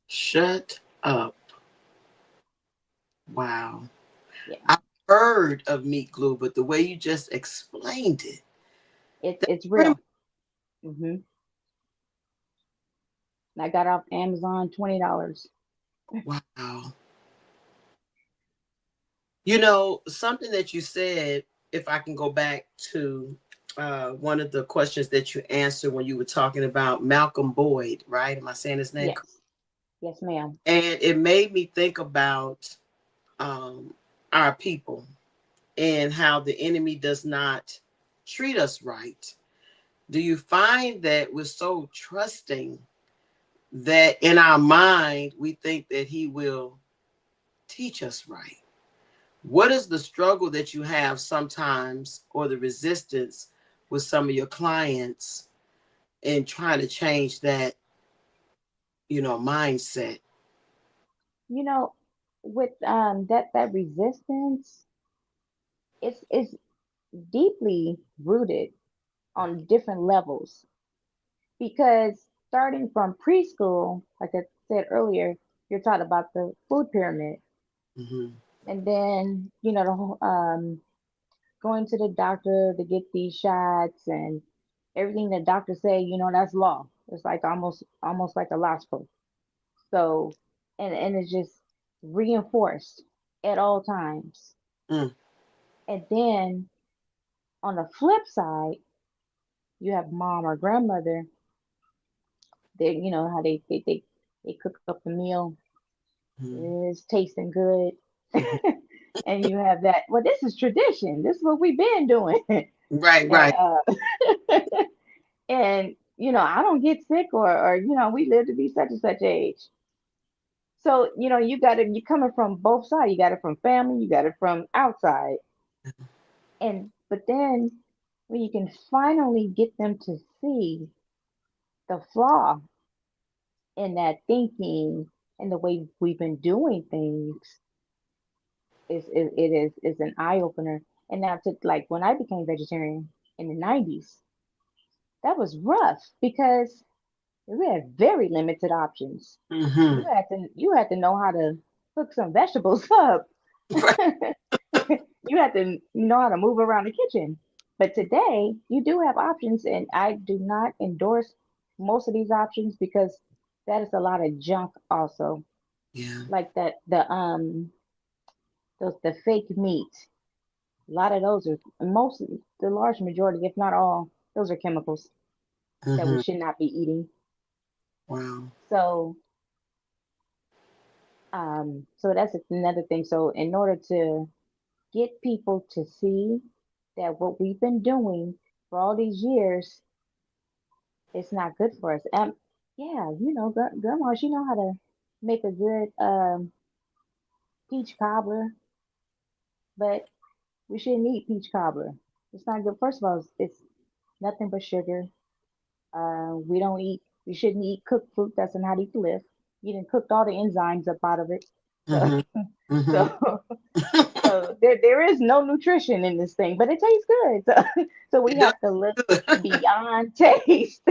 Shut up. Wow. Yeah, I've heard of meat glue, but the way you just explained it, it's real. hmm I got off Amazon $20. wow. Something that you said, if I can go back to one of the questions that you answered when you were talking about Malcolm Boyd, right? Am I saying his name? Yes, yes, ma'am. And it made me think about our people and how the enemy does not treat us right. Do you find that we're so trusting that in our mind we think that he will teach us right? What is the struggle that you have sometimes, or the resistance with some of your clients in trying to change that, mindset? You know, with that resistance, it's deeply rooted on different levels because starting from preschool, like I said earlier, you're taught about the food pyramid, Mm-hmm. and then the whole going to the doctor to get these shots and everything the doctor say, that's law. It's like almost like a gospel. So, and it's just reinforced at all times. Mm. And then on the flip side, you have mom or grandmother. They, how they cook up the meal. Mm. It's tasting good. Mm-hmm. And you have that. Well, this is tradition. This is what we've been doing. Right, and right. and I don't get sick, or we live to be such and such age. So you coming from both sides. You got it from family. You got it from outside. And but then when you can finally get them to see the flaw in that thinking and the way we've been doing things, is an eye opener. And now to like when I became vegetarian in the 90s, that was rough because we had very limited options. Mm-hmm. You had to know how to cook some vegetables up. You had to know how to move around the kitchen. But today you do have options, and I do not endorse most of these options because that is a lot of junk also. Yeah. Like that the fake meat. A lot of those are the large majority, if not all, those are chemicals that we Mm-hmm. should not be eating. Wow. So so that's another thing. So in order to get people to see that what we've been doing for all these years, it's not good for us. Yeah, grandma, she know how to make a good peach cobbler, but we shouldn't eat peach cobbler. It's not good. First of all, it's nothing but sugar. We shouldn't eat cooked fruit. That's not eat to live. You didn't cook all the enzymes up out of it. So, Mm-hmm. Mm-hmm. so, so there is no nutrition in this thing, but it tastes good. So we It does have to look good. beyond taste.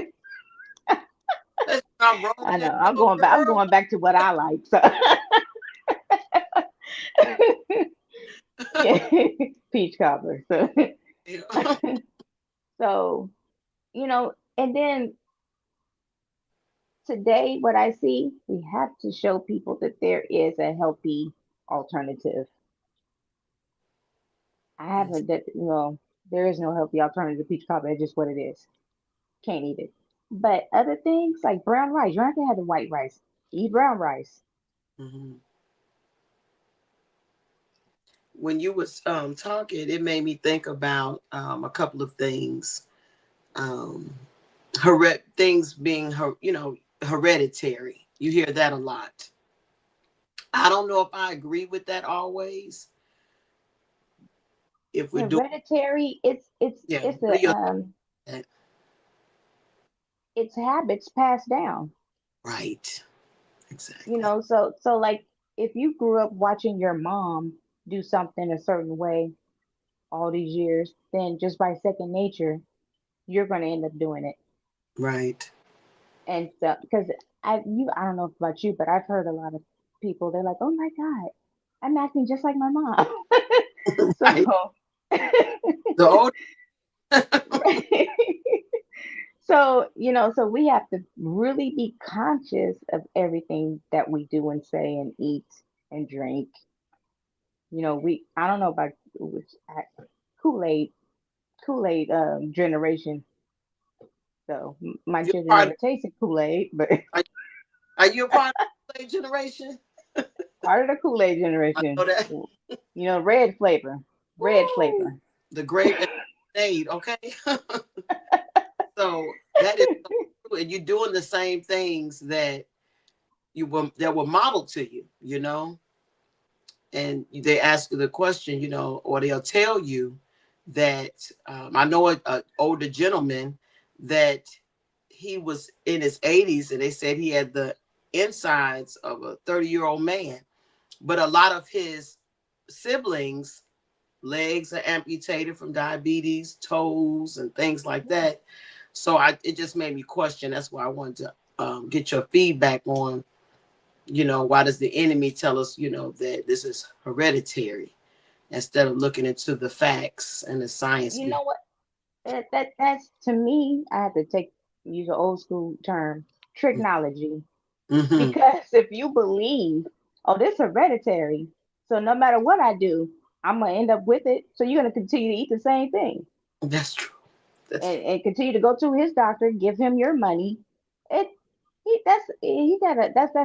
That's not wrong I in know. the I'm whole going back. I'm world. going back to what I like. So, yeah, peach cobbler. So, So, you know, and then today, what I see, we have to show people that there is a healthy alternative. I haven't, that, there is no healthy alternative to peach cobbler. It's just what it is. Can't eat it. But other things like brown rice, you don't have to have the white rice. Eat brown rice. Mm-hmm. When you was talking, it made me think about a couple of things. Things being hereditary. You hear that a lot. I don't know if I agree with that always. If we're hereditary, it's habits passed down. Right. Exactly. You know, so like if you grew up watching your mom do something a certain way all these years, then just by second nature, you're going to end up doing it. Right. And so, because I don't know about you, but I've heard a lot of people, they're like, oh my God, I'm acting just like my mom. So, the old so, so we have to really be conscious of everything that we do and say and eat and drink. I don't know about Kool-Aid generation. So my children never tasted Kool-Aid, but are you a part of the Kool-Aid generation? Part of the Kool-Aid generation. I know that. Red flavor. Red flavor. The grape and okay. So that is so true. And you're doing the same things that were modeled to you, and they ask you the question, or they'll tell you that I know an older gentleman that he was in his 80s and they said he had the insides of a 30-year-old man, but a lot of his siblings legs are amputated from diabetes, toes and things like that. So it just made me question. That's why I wanted to get your feedback on, why does the enemy tell us, that this is hereditary instead of looking into the facts and the science? You know what? That's to me, I have to use an old school term, tricknology. Mm-hmm. Because if you believe, oh, this is hereditary, so no matter what I do, I'm gonna end up with it. So you're gonna continue to eat the same thing. That's true. And continue to go to his doctor, give him your money. That's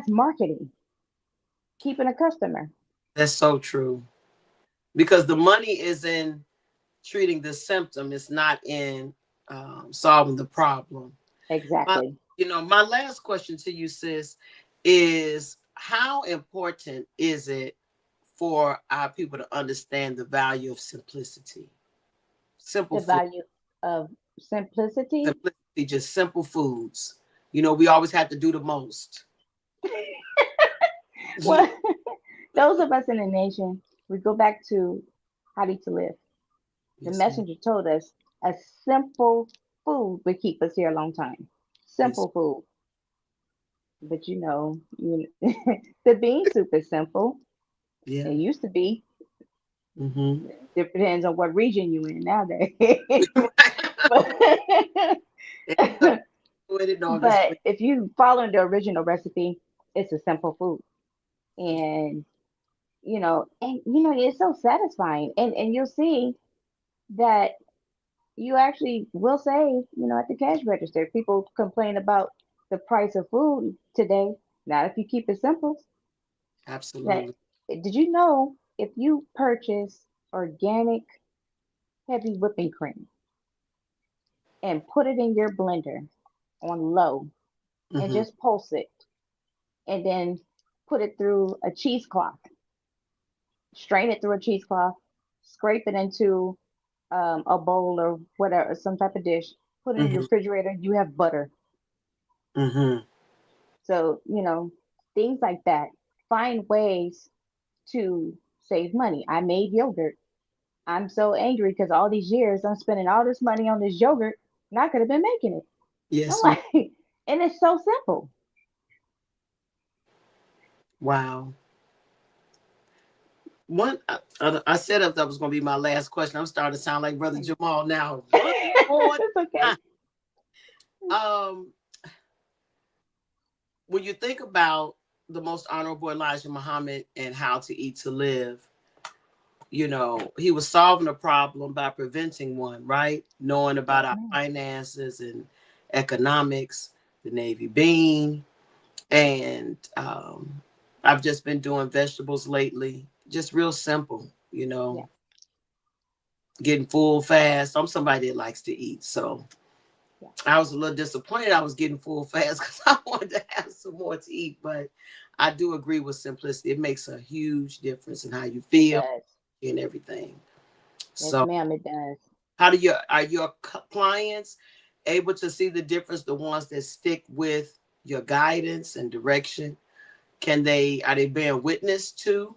marketing. Keeping a customer. That's so true. Because the money is in treating the symptom, it's not in solving the problem. Exactly. My last question to you, sis, is how important is it for our people to understand the value of simplicity? Value of simplicity? Simplicity, just simple foods. We always have to do the most. Well, those of us in the nation, we go back to how to live. The messenger told us a simple food would keep us here a long time. Simple food. But the bean soup is simple. Yeah. It used to be. Mm-hmm. It depends on what region you're in nowadays. But if you follow the original recipe, it's a simple food. And it's so satisfying. And you'll see that you actually will save, at the cash register. People complain about the price of food today. Not if you keep it simple. Absolutely. Did you know if you purchase organic heavy whipping cream and put it in your blender on low and just pulse it and then put it through a cheesecloth, strain it through a cheesecloth, scrape it into a bowl or whatever, some type of dish, put it in your refrigerator, you have butter. So, things like that. Find ways to save money. I made yogurt. I'm so angry because all these years I'm spending all this money on this yogurt and I could have been making it. Yes. And it's so simple. Wow. I said that was going to be my last question. I'm starting to sound like Brother Jamal now. It's okay. When you think about the most honorable Elijah Muhammad and how to eat to live, you know, he was solving a problem by preventing one, right? Knowing about our finances and economics, the Navy bean. And I've just been doing vegetables lately, just real simple, you know, getting full fast. I'm somebody that likes to eat. So I was a little disappointed I was getting full fast because I wanted to have some more to eat. But I do agree with simplicity. It makes a huge difference in how you feel and everything. Yes, So, ma'am, it does. Are your clients able to see the difference? The ones that stick with your guidance and direction, are they bearing witness to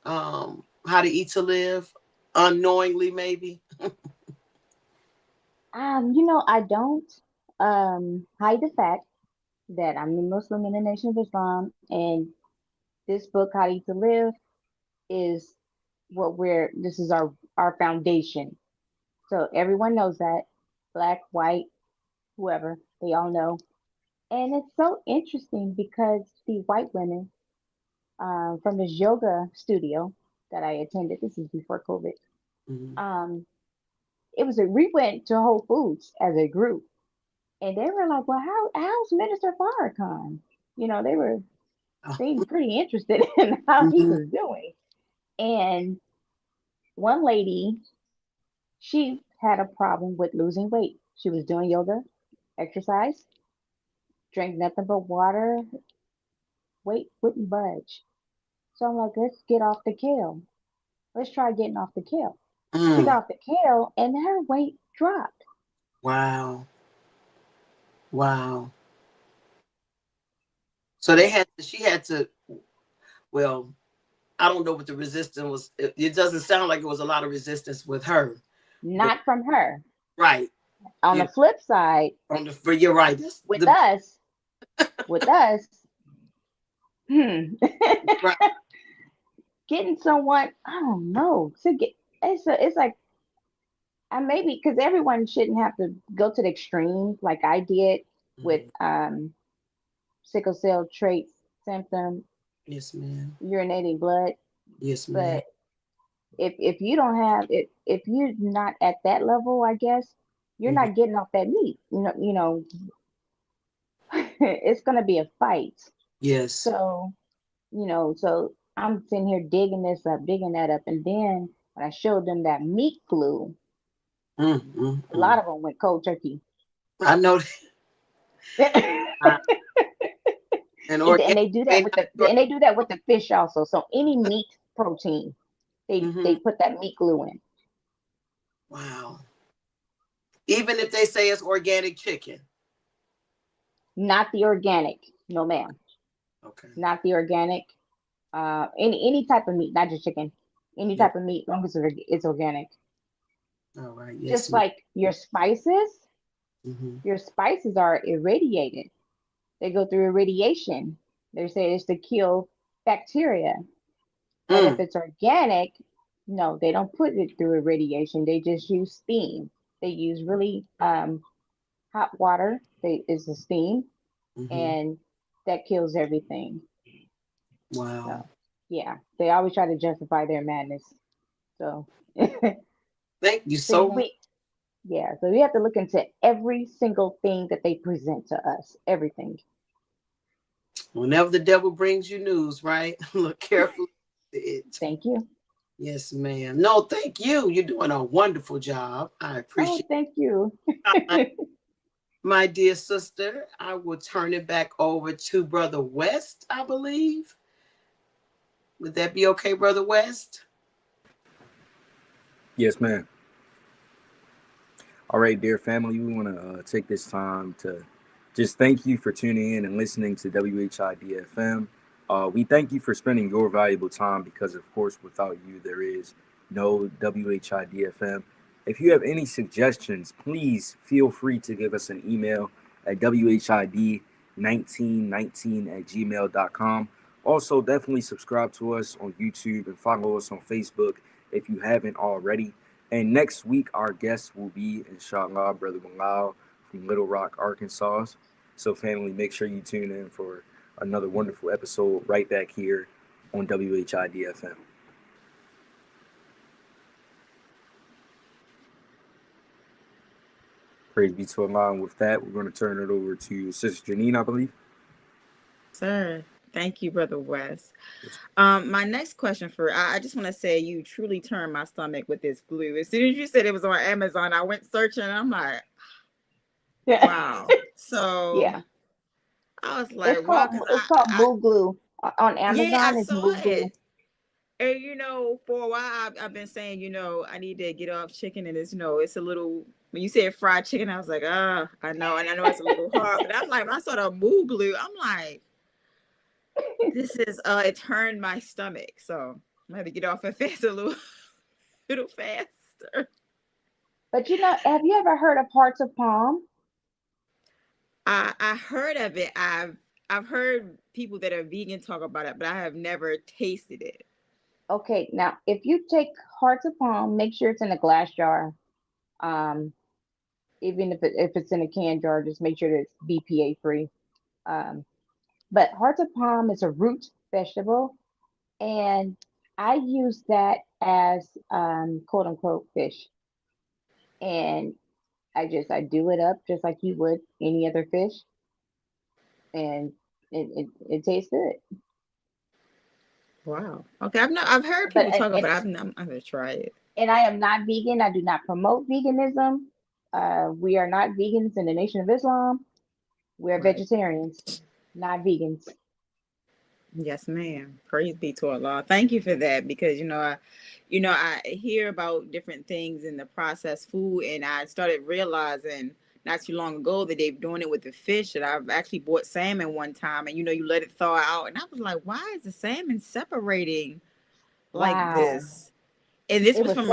how to eat to live unknowingly, maybe? You know, I don't hide the fact that I'm a Muslim in the Nation of Islam, and this book, How to Eat to Live, is this is our foundation. So everyone knows that, black, white, whoever, they all know. And it's so interesting because the white women from this yoga studio that I attended, this is before COVID, we went to Whole Foods as a group, and they were like, well, how's Minister Farrakhan? You know, they were seemed pretty interested in how he was doing. And one lady, she had a problem with losing weight. She was doing yoga, exercise, drank nothing but water, weight wouldn't budge. So I'm like, let's get off the kale. Let's try getting off the kale. She got off the kale and her weight dropped. Wow. So she had to, well, I don't know what the resistance was. It doesn't sound like it was a lot of resistance with her. Not from her. Right. On the flip side, you're right. With us, right. Getting someone, I don't know, it's like, maybe because everyone shouldn't have to go to the extreme like I did with sickle cell trait symptom. Yes, ma'am. Urinating blood. Yes, ma'am. But if you don't have it, if you're not at that level, I guess you're not getting off that meat. You know, it's gonna be a fight. Yes. So, so I'm sitting here digging this up, digging that up, and then when I showed them that meat glue, a lot of them went cold turkey. I know. And they do that with the fish also. So any meat protein, they put that meat glue in. Wow. Even if they say it's organic chicken. Not the organic, no ma'am. Okay. Not the organic. Any type of meat, not just chicken. Any type of meat, as long as it's organic. All right. Yes. Just like your spices, your spices are irradiated. They go through irradiation. They say it's to kill bacteria. But if it's organic, no, they don't put it through irradiation. They just use steam. They use really hot water. It's a steam, and that kills everything. Wow. So, yeah, they always try to justify their madness. So thank you so much. Yeah, so we have to look into every single thing that they present to us. Everything. Whenever the devil brings you news, right? Look carefully at it. Thank you. Yes, ma'am. No, thank you. You're doing a wonderful job. I appreciate it. Thank you. My dear sister, I will turn it back over to Brother West, I believe. Would that be okay, Brother West? Yes, ma'am. All right, dear family, we want to take this time to just thank you for tuning in and listening to WHID-FM. We thank you for spending your valuable time because, of course, without you, there is no WHID-FM. If you have any suggestions, please feel free to give us an email at WHID1919@gmail.com Also, definitely subscribe to us on YouTube and follow us on Facebook if you haven't already. And next week, our guest will be, inshallah, Brother Bilal from Little Rock, Arkansas. So, family, make sure you tune in for another wonderful episode right back here on WHID-FM. Praise be to Allah. And with that, we're going to turn it over to Sister Janine, I believe. Sir, thank you, Brother West. My next question I just want to say you truly turned my stomach with this glue. As soon as you said it was on Amazon, I went searching and I'm like, wow. So yeah, I was like, it's wow, called Boo Glue on Amazon. Yeah, I it's saw Boo it. Glue. And for a while I've been saying, I need to get off chicken, and it's it's a little. When you said fried chicken, I was like, I know, and I know it's a little hard, but I'm like, when I saw the Moo Glue, I'm like, this is it turned my stomach, so I had to get off it fast a little faster. But have you ever heard of Hearts of Palm? I heard of it. I've heard people that are vegan talk about it, but I have never tasted it. Okay, now if you take Hearts of Palm, make sure it's in a glass jar. Even if it's in a can jar, just make sure that it's BPA free. But Hearts of Palm is a root vegetable, and I use that as quote unquote fish. And I do it up just like you would any other fish, and it tastes good. Wow. Okay, I've heard people talk about it, but I'm gonna try it. And I am not vegan. I do not promote veganism. We are not vegans in the Nation of Islam. We're vegetarians, not vegans. Yes, ma'am. Praise be to Allah. Thank you for that, because I hear about different things in the processed food, and I started realizing not too long ago that they're doing it with the fish. And I've actually bought salmon one time, and you let it thaw out, and I was like, why is the salmon separating like this? And this was from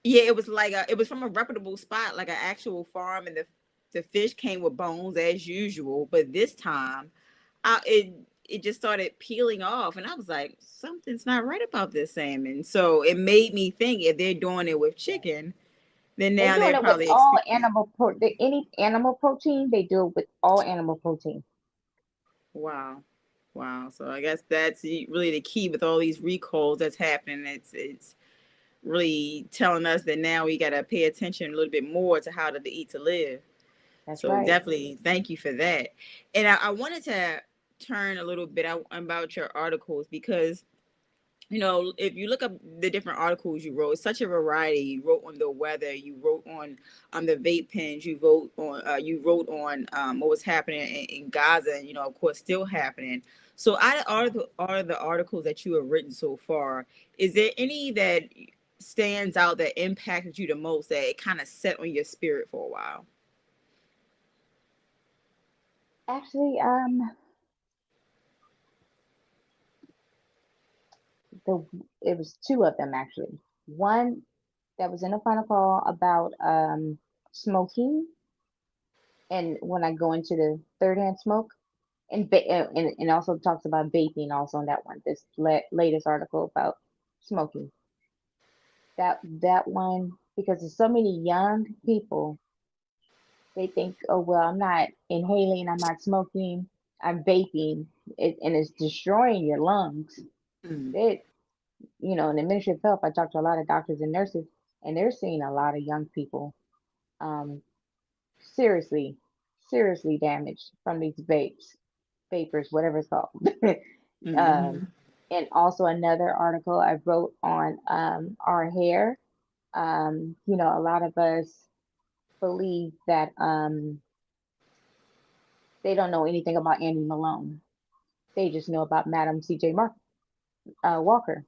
it was like it was from a reputable spot, like an actual farm, and the fish came with bones as usual, but this time it just started peeling off, and I was like, something's not right about this salmon. So it made me think, if they're doing it with chicken, then now they're probably with all any animal protein. They do it with all animal protein. Wow. So I guess that's really the key with all these recalls that's happening. It's really telling us that now we got to pay attention a little bit more to how to eat to live. That's so right. Definitely thank you for that. And I wanted to turn a little bit about your articles, because if you look up the different articles you wrote, it's such a variety. You wrote on the weather, you wrote on the vape pens, you wrote on what was happening in Gaza, and of course still happening. So out of all the articles that you have written so far, is there any that stands out that impacted you the most, that it kind of set on your spirit for a while? Actually, it was two of them actually. One that was in a final call about smoking, and when I go into the third-hand smoke, and also talks about vaping also in that one. This latest article about smoking. That one, because there's so many young people, they think, oh well, I'm not inhaling, I'm not smoking, I'm vaping, and it's destroying your lungs. In the Ministry of Health, I talked to a lot of doctors and nurses, and they're seeing a lot of young people seriously damaged from these vapors, whatever it's called. And also another article I wrote on our hair. A lot of us believe that they don't know anything about Annie Malone. They just know about Madam C.J. Walker.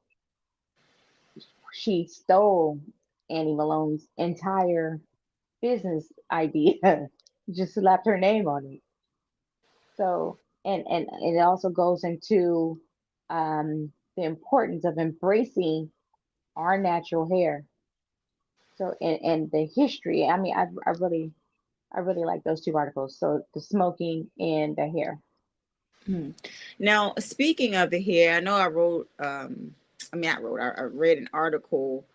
She stole Annie Malone's entire business idea, just slapped her name on it. So, and it also goes into the importance of embracing our natural hair. So, and the history. I mean, I really like those two articles. So the smoking and the hair. Hmm. Now, speaking of the hair, I know I wrote, I read an article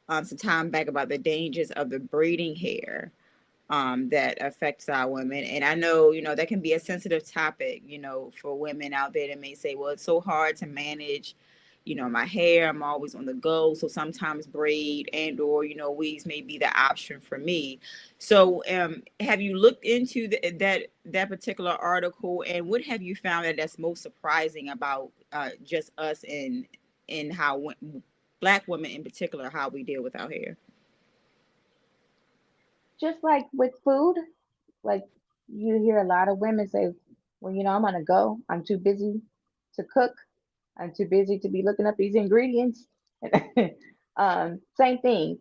some time back about the dangers of the braiding hair that affects our women. And I know, that can be a sensitive topic, for women out there that may say, well, it's so hard to manage, my hair. I'm always on the go. So sometimes braid and or, weaves may be the option for me. So have you looked into that particular article, and what have you found that's most surprising about just us and how Black women in particular, how we deal with our hair? Just like with food, like you hear a lot of women say, well, I'm on a go. I'm too busy to cook. I'm too busy to be looking up these ingredients. Same thing.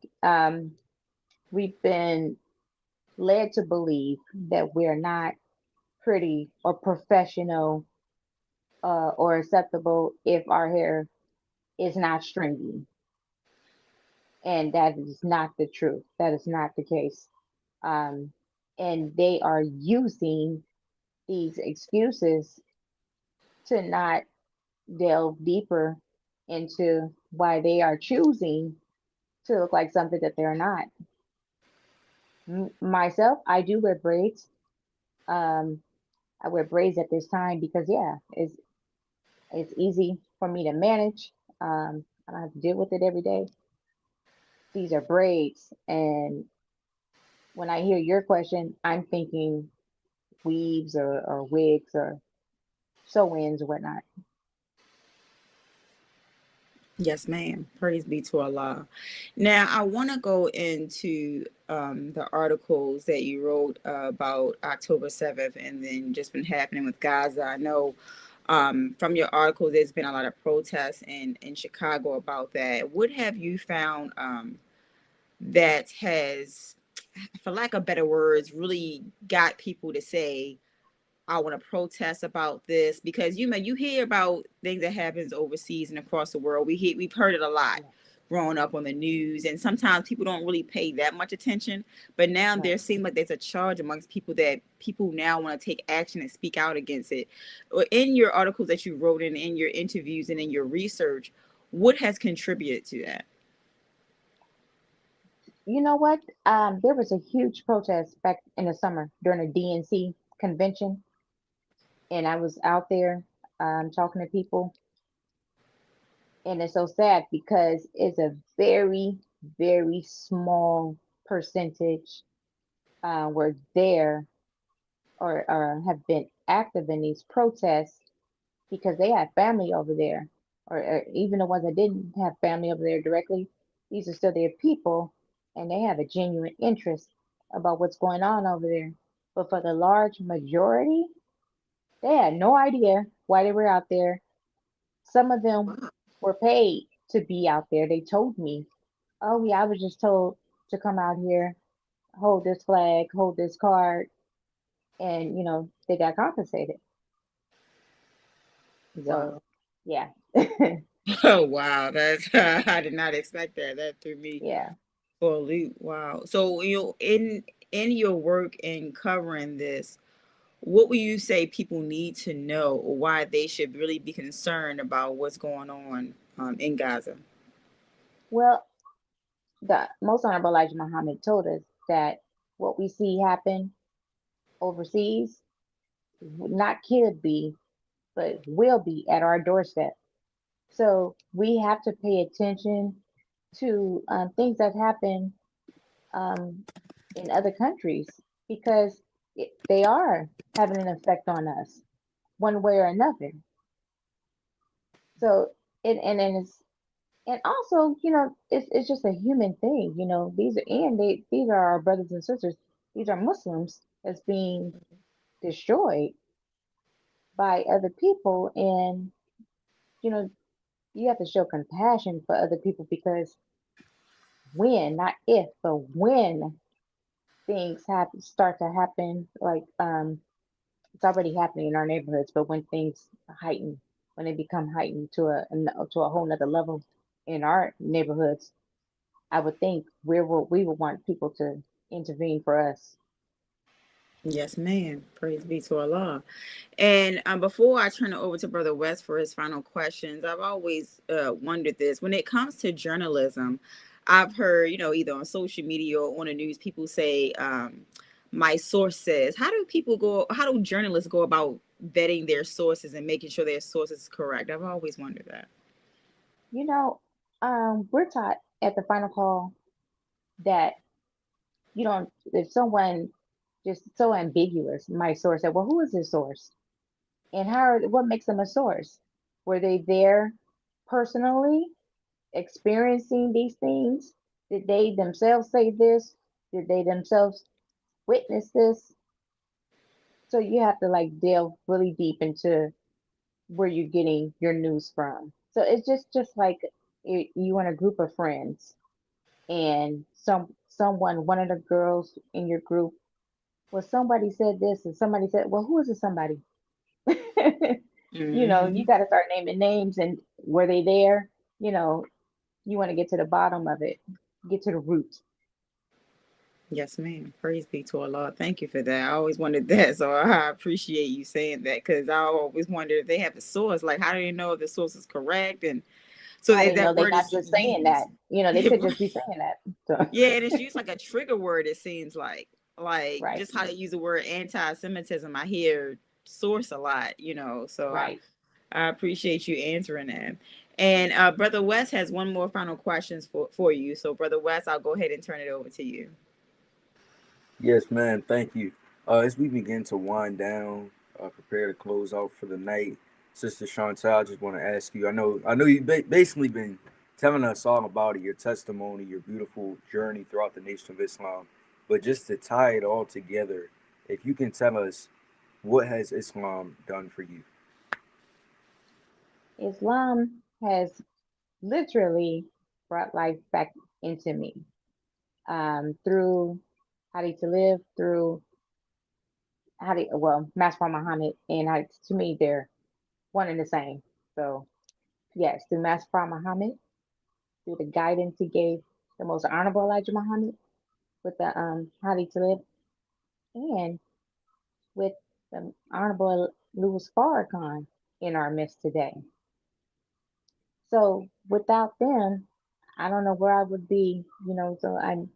We've been led to believe that we're not pretty or professional or acceptable if our hair is not stringy. And that is not the truth. That is not the case. Um, and they are using these excuses to not delve deeper into why they are choosing to look like something that they're not. Myself, I do wear braids. Um, I wear braids at this time because yeah, it's easy for me to manage. I don't have to deal with it every day. These are braids, and when I hear your question, I'm thinking weaves or wigs or sew-ins or whatnot. Yes, ma'am. Praise be to Allah. Now, I want to go into the articles that you wrote about October 7th and then just been happening with Gaza. I know from your article, there's been a lot of protests in Chicago about that. What have you found that has, for lack of better words, really got people to say, I want to protest about this? Because you hear about things that happens overseas and across the world. We've heard it a lot growing up on the news, and sometimes people don't really pay that much attention. But now there seems like there's a charge amongst people that people now want to take action and speak out against it. In your articles that you wrote and in your interviews and in your research, what has contributed to that? You know what? There was a huge protest back in the summer during a DNC convention, and I was out there talking to people, and it's so sad because it's a very, very small percentage were there or have been active in these protests because they have family over there, or even the ones that didn't have family over there directly. These are still their people, and they have a genuine interest about what's going on over there. But for the large majority, they had no idea why they were out there. Some of them were paid to be out there. They told me, oh, yeah, I was just told to come out here, hold this flag, hold this card, and, they got compensated. So, yeah. Oh wow, that's I did not expect that. That threw me Yeah. for a loop. Wow. So in your work in covering this, what would you say people need to know, or why they should really be concerned about what's going on in Gaza? Well, the most honorable Elijah Muhammad told us that what we see happen overseas not could be, but will be at our doorstep. So we have to pay attention to things that happen um, in other countries because they are having an effect on us one way or another. So and also, it's just a human thing. These are our brothers and sisters. These are Muslims that's being destroyed by other people, and you know, you have to show compassion for other people because when, not if, but when things start to happen, like it's already happening in our neighborhoods, but when things heighten, when they become heightened to a whole nother level in our neighborhoods, I would think we would want people to intervene for us. Yes, ma'am. Praise be to Allah. And before I turn it over to Brother West for his final questions, I've always wondered this. When it comes to journalism, I've heard, either on social media or on the news, people say, my source says. How do journalists go about vetting their sources and making sure their source is correct? I've always wondered that. We're taught at the final call that if someone just so ambiguous, my source said, well, who is this source? And what makes them a source? Were they there personally experiencing these things? Did they themselves say this? Did they themselves witness this? So you have to delve really deep into where you're getting your news from. So it's just like you and a group of friends, and one of the girls in your group, well, somebody said this, and somebody said, well, who is this somebody? You got to start naming names, and were they there? You want to get to the bottom of it, get to the root. Yes, ma'am. Praise be to Allah. Thank you for that. I always wondered that. So I appreciate you saying that, because I always wondered if they have the source. Like, how do they know if the source is correct? And so they're that word not is just saying that. They could just be saying that. So. Yeah, and it's used like a trigger word, it seems like right. Just how they use the word anti-Semitism. I hear source a lot, so right. I appreciate you answering that. And Brother West has one more final questions for you. So Brother West, I'll go ahead and turn it over to you. Yes, man. Thank you. As we begin to wind down, prepare to close out for the night, Sister Shawntell, I just want to ask you. I know you've basically been telling us all about it, your testimony, your beautiful journey throughout the Nation of Islam. But just to tie it all together, if you can tell us, what has Islam done for you? Islam has literally brought life back into me through to live, through Master Muhammad, and to me they're one and the same. So yes, through Master Muhammad, through the guidance he gave the most honorable Elijah Muhammad with the to live, and with the honorable Louis Farrakhan in our midst today. So without them, I don't know where I would be, so I'm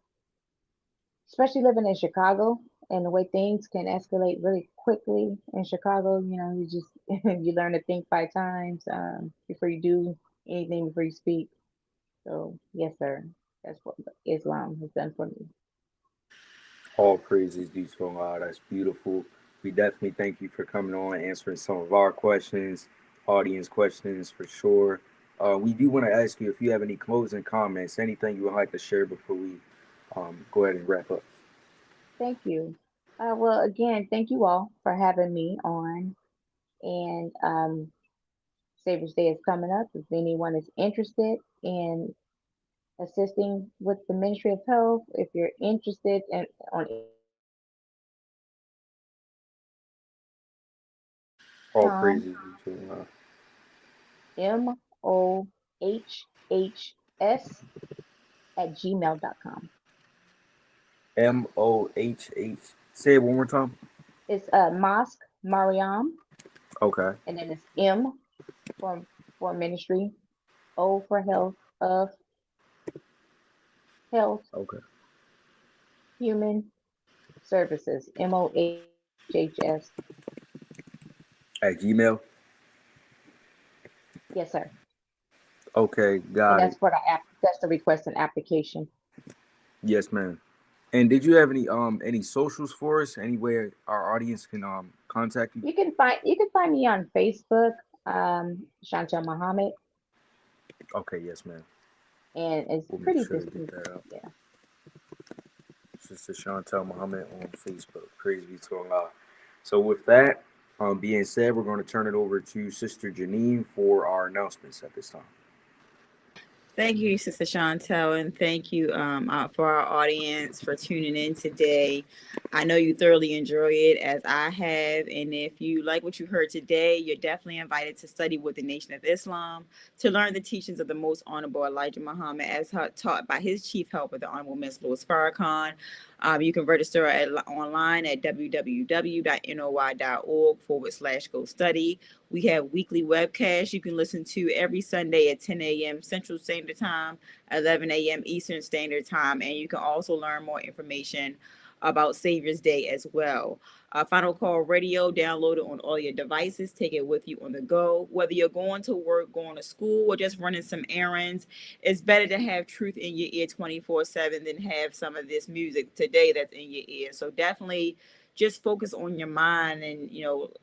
especially living in Chicago, and the way things can escalate really quickly in Chicago. You just you learn to think 5 times before you do anything, before you speak. So yes, sir, that's what Islam has done for me. All praises due to Allah. That's beautiful. We definitely thank you for coming on, answering some of our questions, audience questions for sure. We do want to ask you if you have any closing comments, anything you would like to share before we go ahead and wrap up. Thank you. Well, again, thank you all for having me on. And Savior's Day is coming up. If anyone is interested in assisting with the Ministry of Health, if you're interested on all praises to mohhs@gmail.com. MOHH. Say it one more time. It's Mosque Mariam. Okay. And then it's M for ministry, O for health, of health. Okay. Human services. MOHHS. At Gmail. Yes, sir. Okay, got it. That's the request and application. Yes, ma'am. And did you have any socials for us? Anywhere our audience can contact you? You can find me on Facebook, Shawntell Muhammad. Okay, yes, ma'am. And it's pretty distant. Yeah. Sister Shawntell Muhammad on Facebook. Praise be to Allah. So with that being said, we're going to turn it over to Sister Janine for our announcements at this time. Thank you, Sister Shawntell, and thank you for our audience for tuning in today. I know you thoroughly enjoy it as I have, and if you like what you heard today, you're definitely invited to study with the Nation of Islam to learn the teachings of the Most Honorable Elijah Muhammad as taught by his chief helper, the Honorable Miss Louis Farrakhan. You can register online at www.noy.org/go study. We have weekly webcasts you can listen to every Sunday at 10 a.m. Central Standard Time, 11 a.m. Eastern Standard Time, and you can also learn more information about Savior's Day as well. Final Call Radio, download it on all your devices. Take it with you on the go. Whether you're going to work, going to school, or just running some errands, it's better to have truth in your ear 24/7 than have some of this music today that's in your ear. So definitely just focus on your mind. And,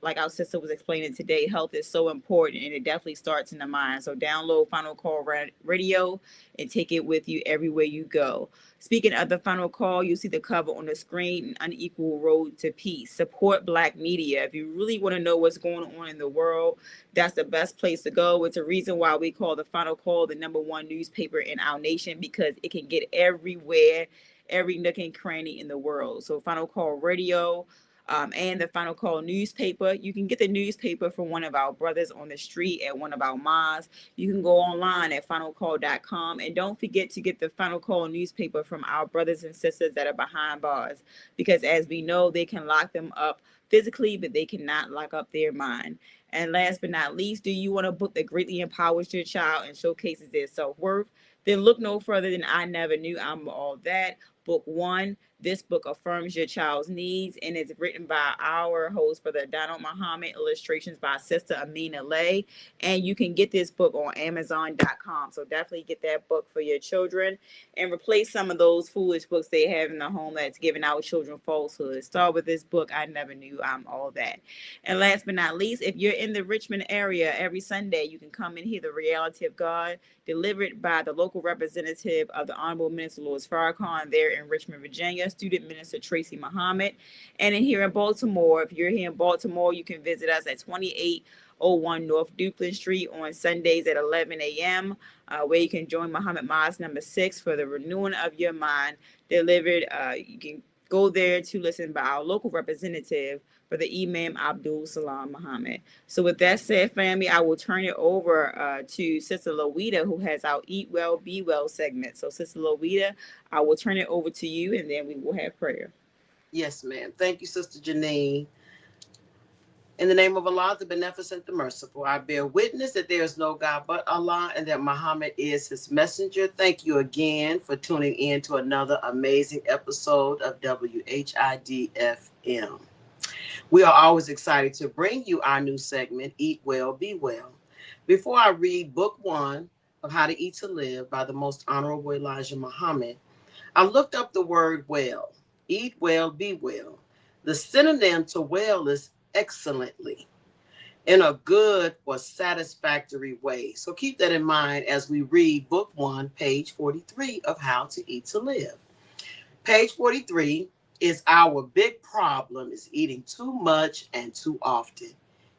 like our sister was explaining today, health is so important, and it definitely starts in the mind. So download Final Call Radio and take it with you everywhere you go. Speaking of the Final Call, you see the cover on the screen, An Unequal Road to Peace. Support Black media. If you really want to know what's going on in the world, that's the best place to go. It's a reason why we call the Final Call the #1 newspaper in our nation, because it can get everywhere, every nook and cranny in the world. So Final Call Radio, and the Final Call newspaper. You can get the newspaper from one of our brothers on the street at one of our mosques. You can go online at finalcall.com. And don't forget to get the Final Call newspaper from our brothers and sisters that are behind bars, because as we know, they can lock them up physically, but they cannot lock up their mind. And last but not least, do you want a book that greatly empowers your child and showcases their self-worth? Then look no further than I Never Knew I'm All That, Book 1. This book affirms your child's needs, and it's written by our host, Brother Donald Muhammad, illustrations by Sister Amina Lay. And you can get this book on Amazon.com. So definitely get that book for your children and replace some of those foolish books they have in the home that's giving our children falsehoods. Start with this book, I Never Knew I'm All That. And last but not least, if you're in the Richmond area, every Sunday you can come and hear the Reality of God delivered by the local representative of the Honorable Minister Louis Farrakhan there in Richmond, Virginia, Student Minister Tracy Muhammad. And in here in Baltimore, if you're here in Baltimore, you can visit us at 2801 North Duplin Street on Sundays at 11 a.m., where you can join Muhammad Mosque number 6 for the renewing of your mind delivered. You can go there to listen by our local representative for the Imam Abdul Salam Muhammad. So with that said, family, I will turn it over to Sister Lowita, who has our Eat Well, Be Well segment. So Sister Lowita, I will turn it over to you, and then we will have prayer. Yes, ma'am. Thank you, Sister Janine. In the name of Allah, the Beneficent, the Merciful, I bear witness that there is no God but Allah and that Muhammad is his messenger. Thank you again for tuning in to another amazing episode of WHID-FM. We are always excited to bring you our new segment, Eat Well, Be Well. Before I read Book 1 of How to Eat to Live by the Most Honorable Elijah Muhammad, I looked up the word well. Eat well, be well. The synonym to well is excellently, in a good or satisfactory way. So keep that in mind as we read Book 1, page 43 of How to Eat to Live. Page 43 is our big problem is eating too much and too often.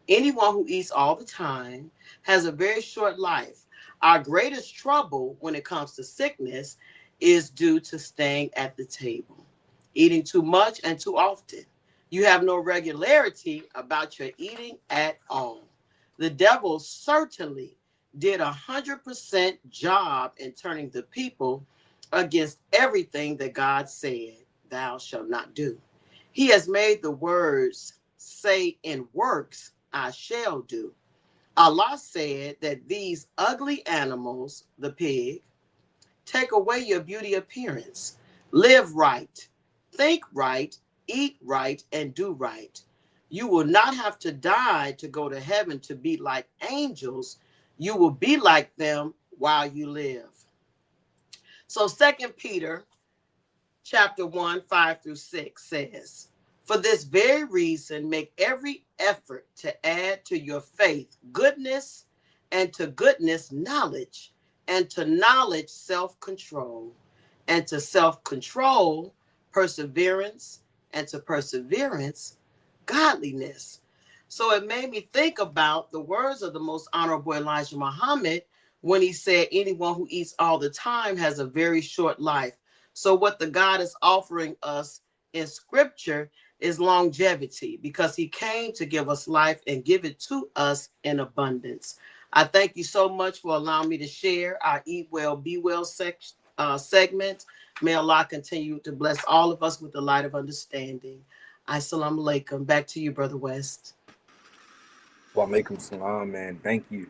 Anyone who eats all the time has a very short life. Our greatest trouble when it comes to sickness is due to staying at the table, eating too much and too often. You have no regularity about your eating at all. The devil certainly did 100% job in turning the people against everything that God said, thou shalt not do. He has made the words say in works, I shall do. Allah said that these ugly animals, the pig, take away your beauty appearance. Live right, think right, eat right, and do right. You will not have to die to go to heaven to be like angels. You will be like them while you live. So 2 Peter chapter 1, 5-6 says, for this very reason, make every effort to add to your faith goodness, and to goodness knowledge, and to knowledge self-control, and to self-control perseverance, and to perseverance godliness. So it made me think about the words of the Most Honorable Elijah Muhammad when he said anyone who eats all the time has a very short life. So what the God is offering us in scripture is longevity, because he came to give us life and give it to us in abundance. I thank you so much for allowing me to share our Eat Well, Be Well segment. May Allah continue to bless all of us with the light of understanding. Assalamu alaikum. Back to you, Brother West. Wa alaikum salam, man. Thank you.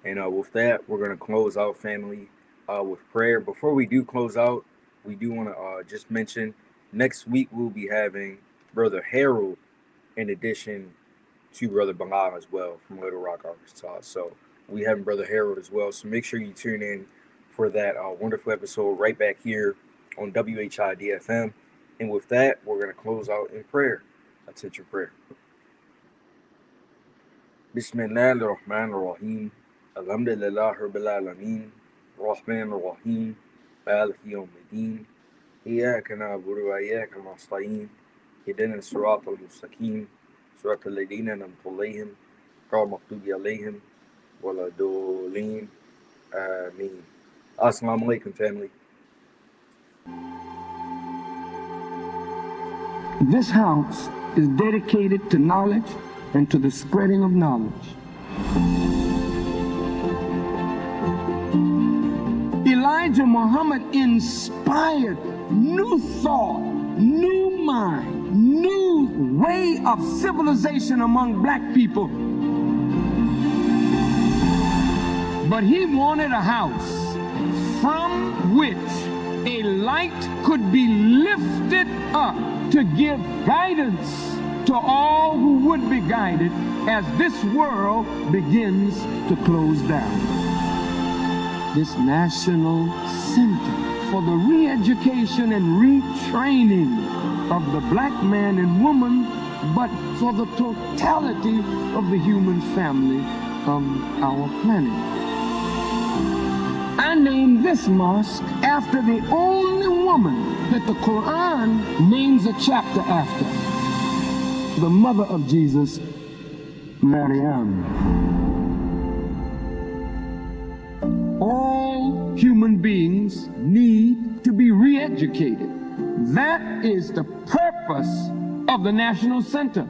And with that, we're going to close out, family, with prayer. Before we do close out, we do want to just mention next week we'll be having Brother Harold in addition to Brother Bilal as well from Little Rock, Arkansas. So we have Brother Harold as well. So make sure you tune in for that wonderful episode right back here on WHID-FM. And with that, we're going to close out in prayer. Attention prayer. Bismillah ar-Rahman ar-Rahim. Alhamdulillah Rabbil Alameen. Rahman ar-Rahim. Maliki yawmiddin. Iyyaka na'budu wa iyyaka nasta'in. Ihdina as-siratal mustaqim. Siratal ladina an'amta alayhim. Ghayril maghdubi alayhim wala ddallin. Ameen. Assalamu alaikum, family. This house is dedicated to knowledge and to the spreading of knowledge. Elijah Muhammad inspired new thought, new mind, new way of civilization among black people. But he wanted a house from which a light could be lifted up to give guidance to all who would be guided as this world begins to close down. This National Center for the re-education and retraining of the black man and woman, but for the totality of the human family on our planet. I named this mosque after the only woman that the Quran names a chapter after, the mother of Jesus, Maryam. All human beings need to be re-educated. That is the purpose of the National Center.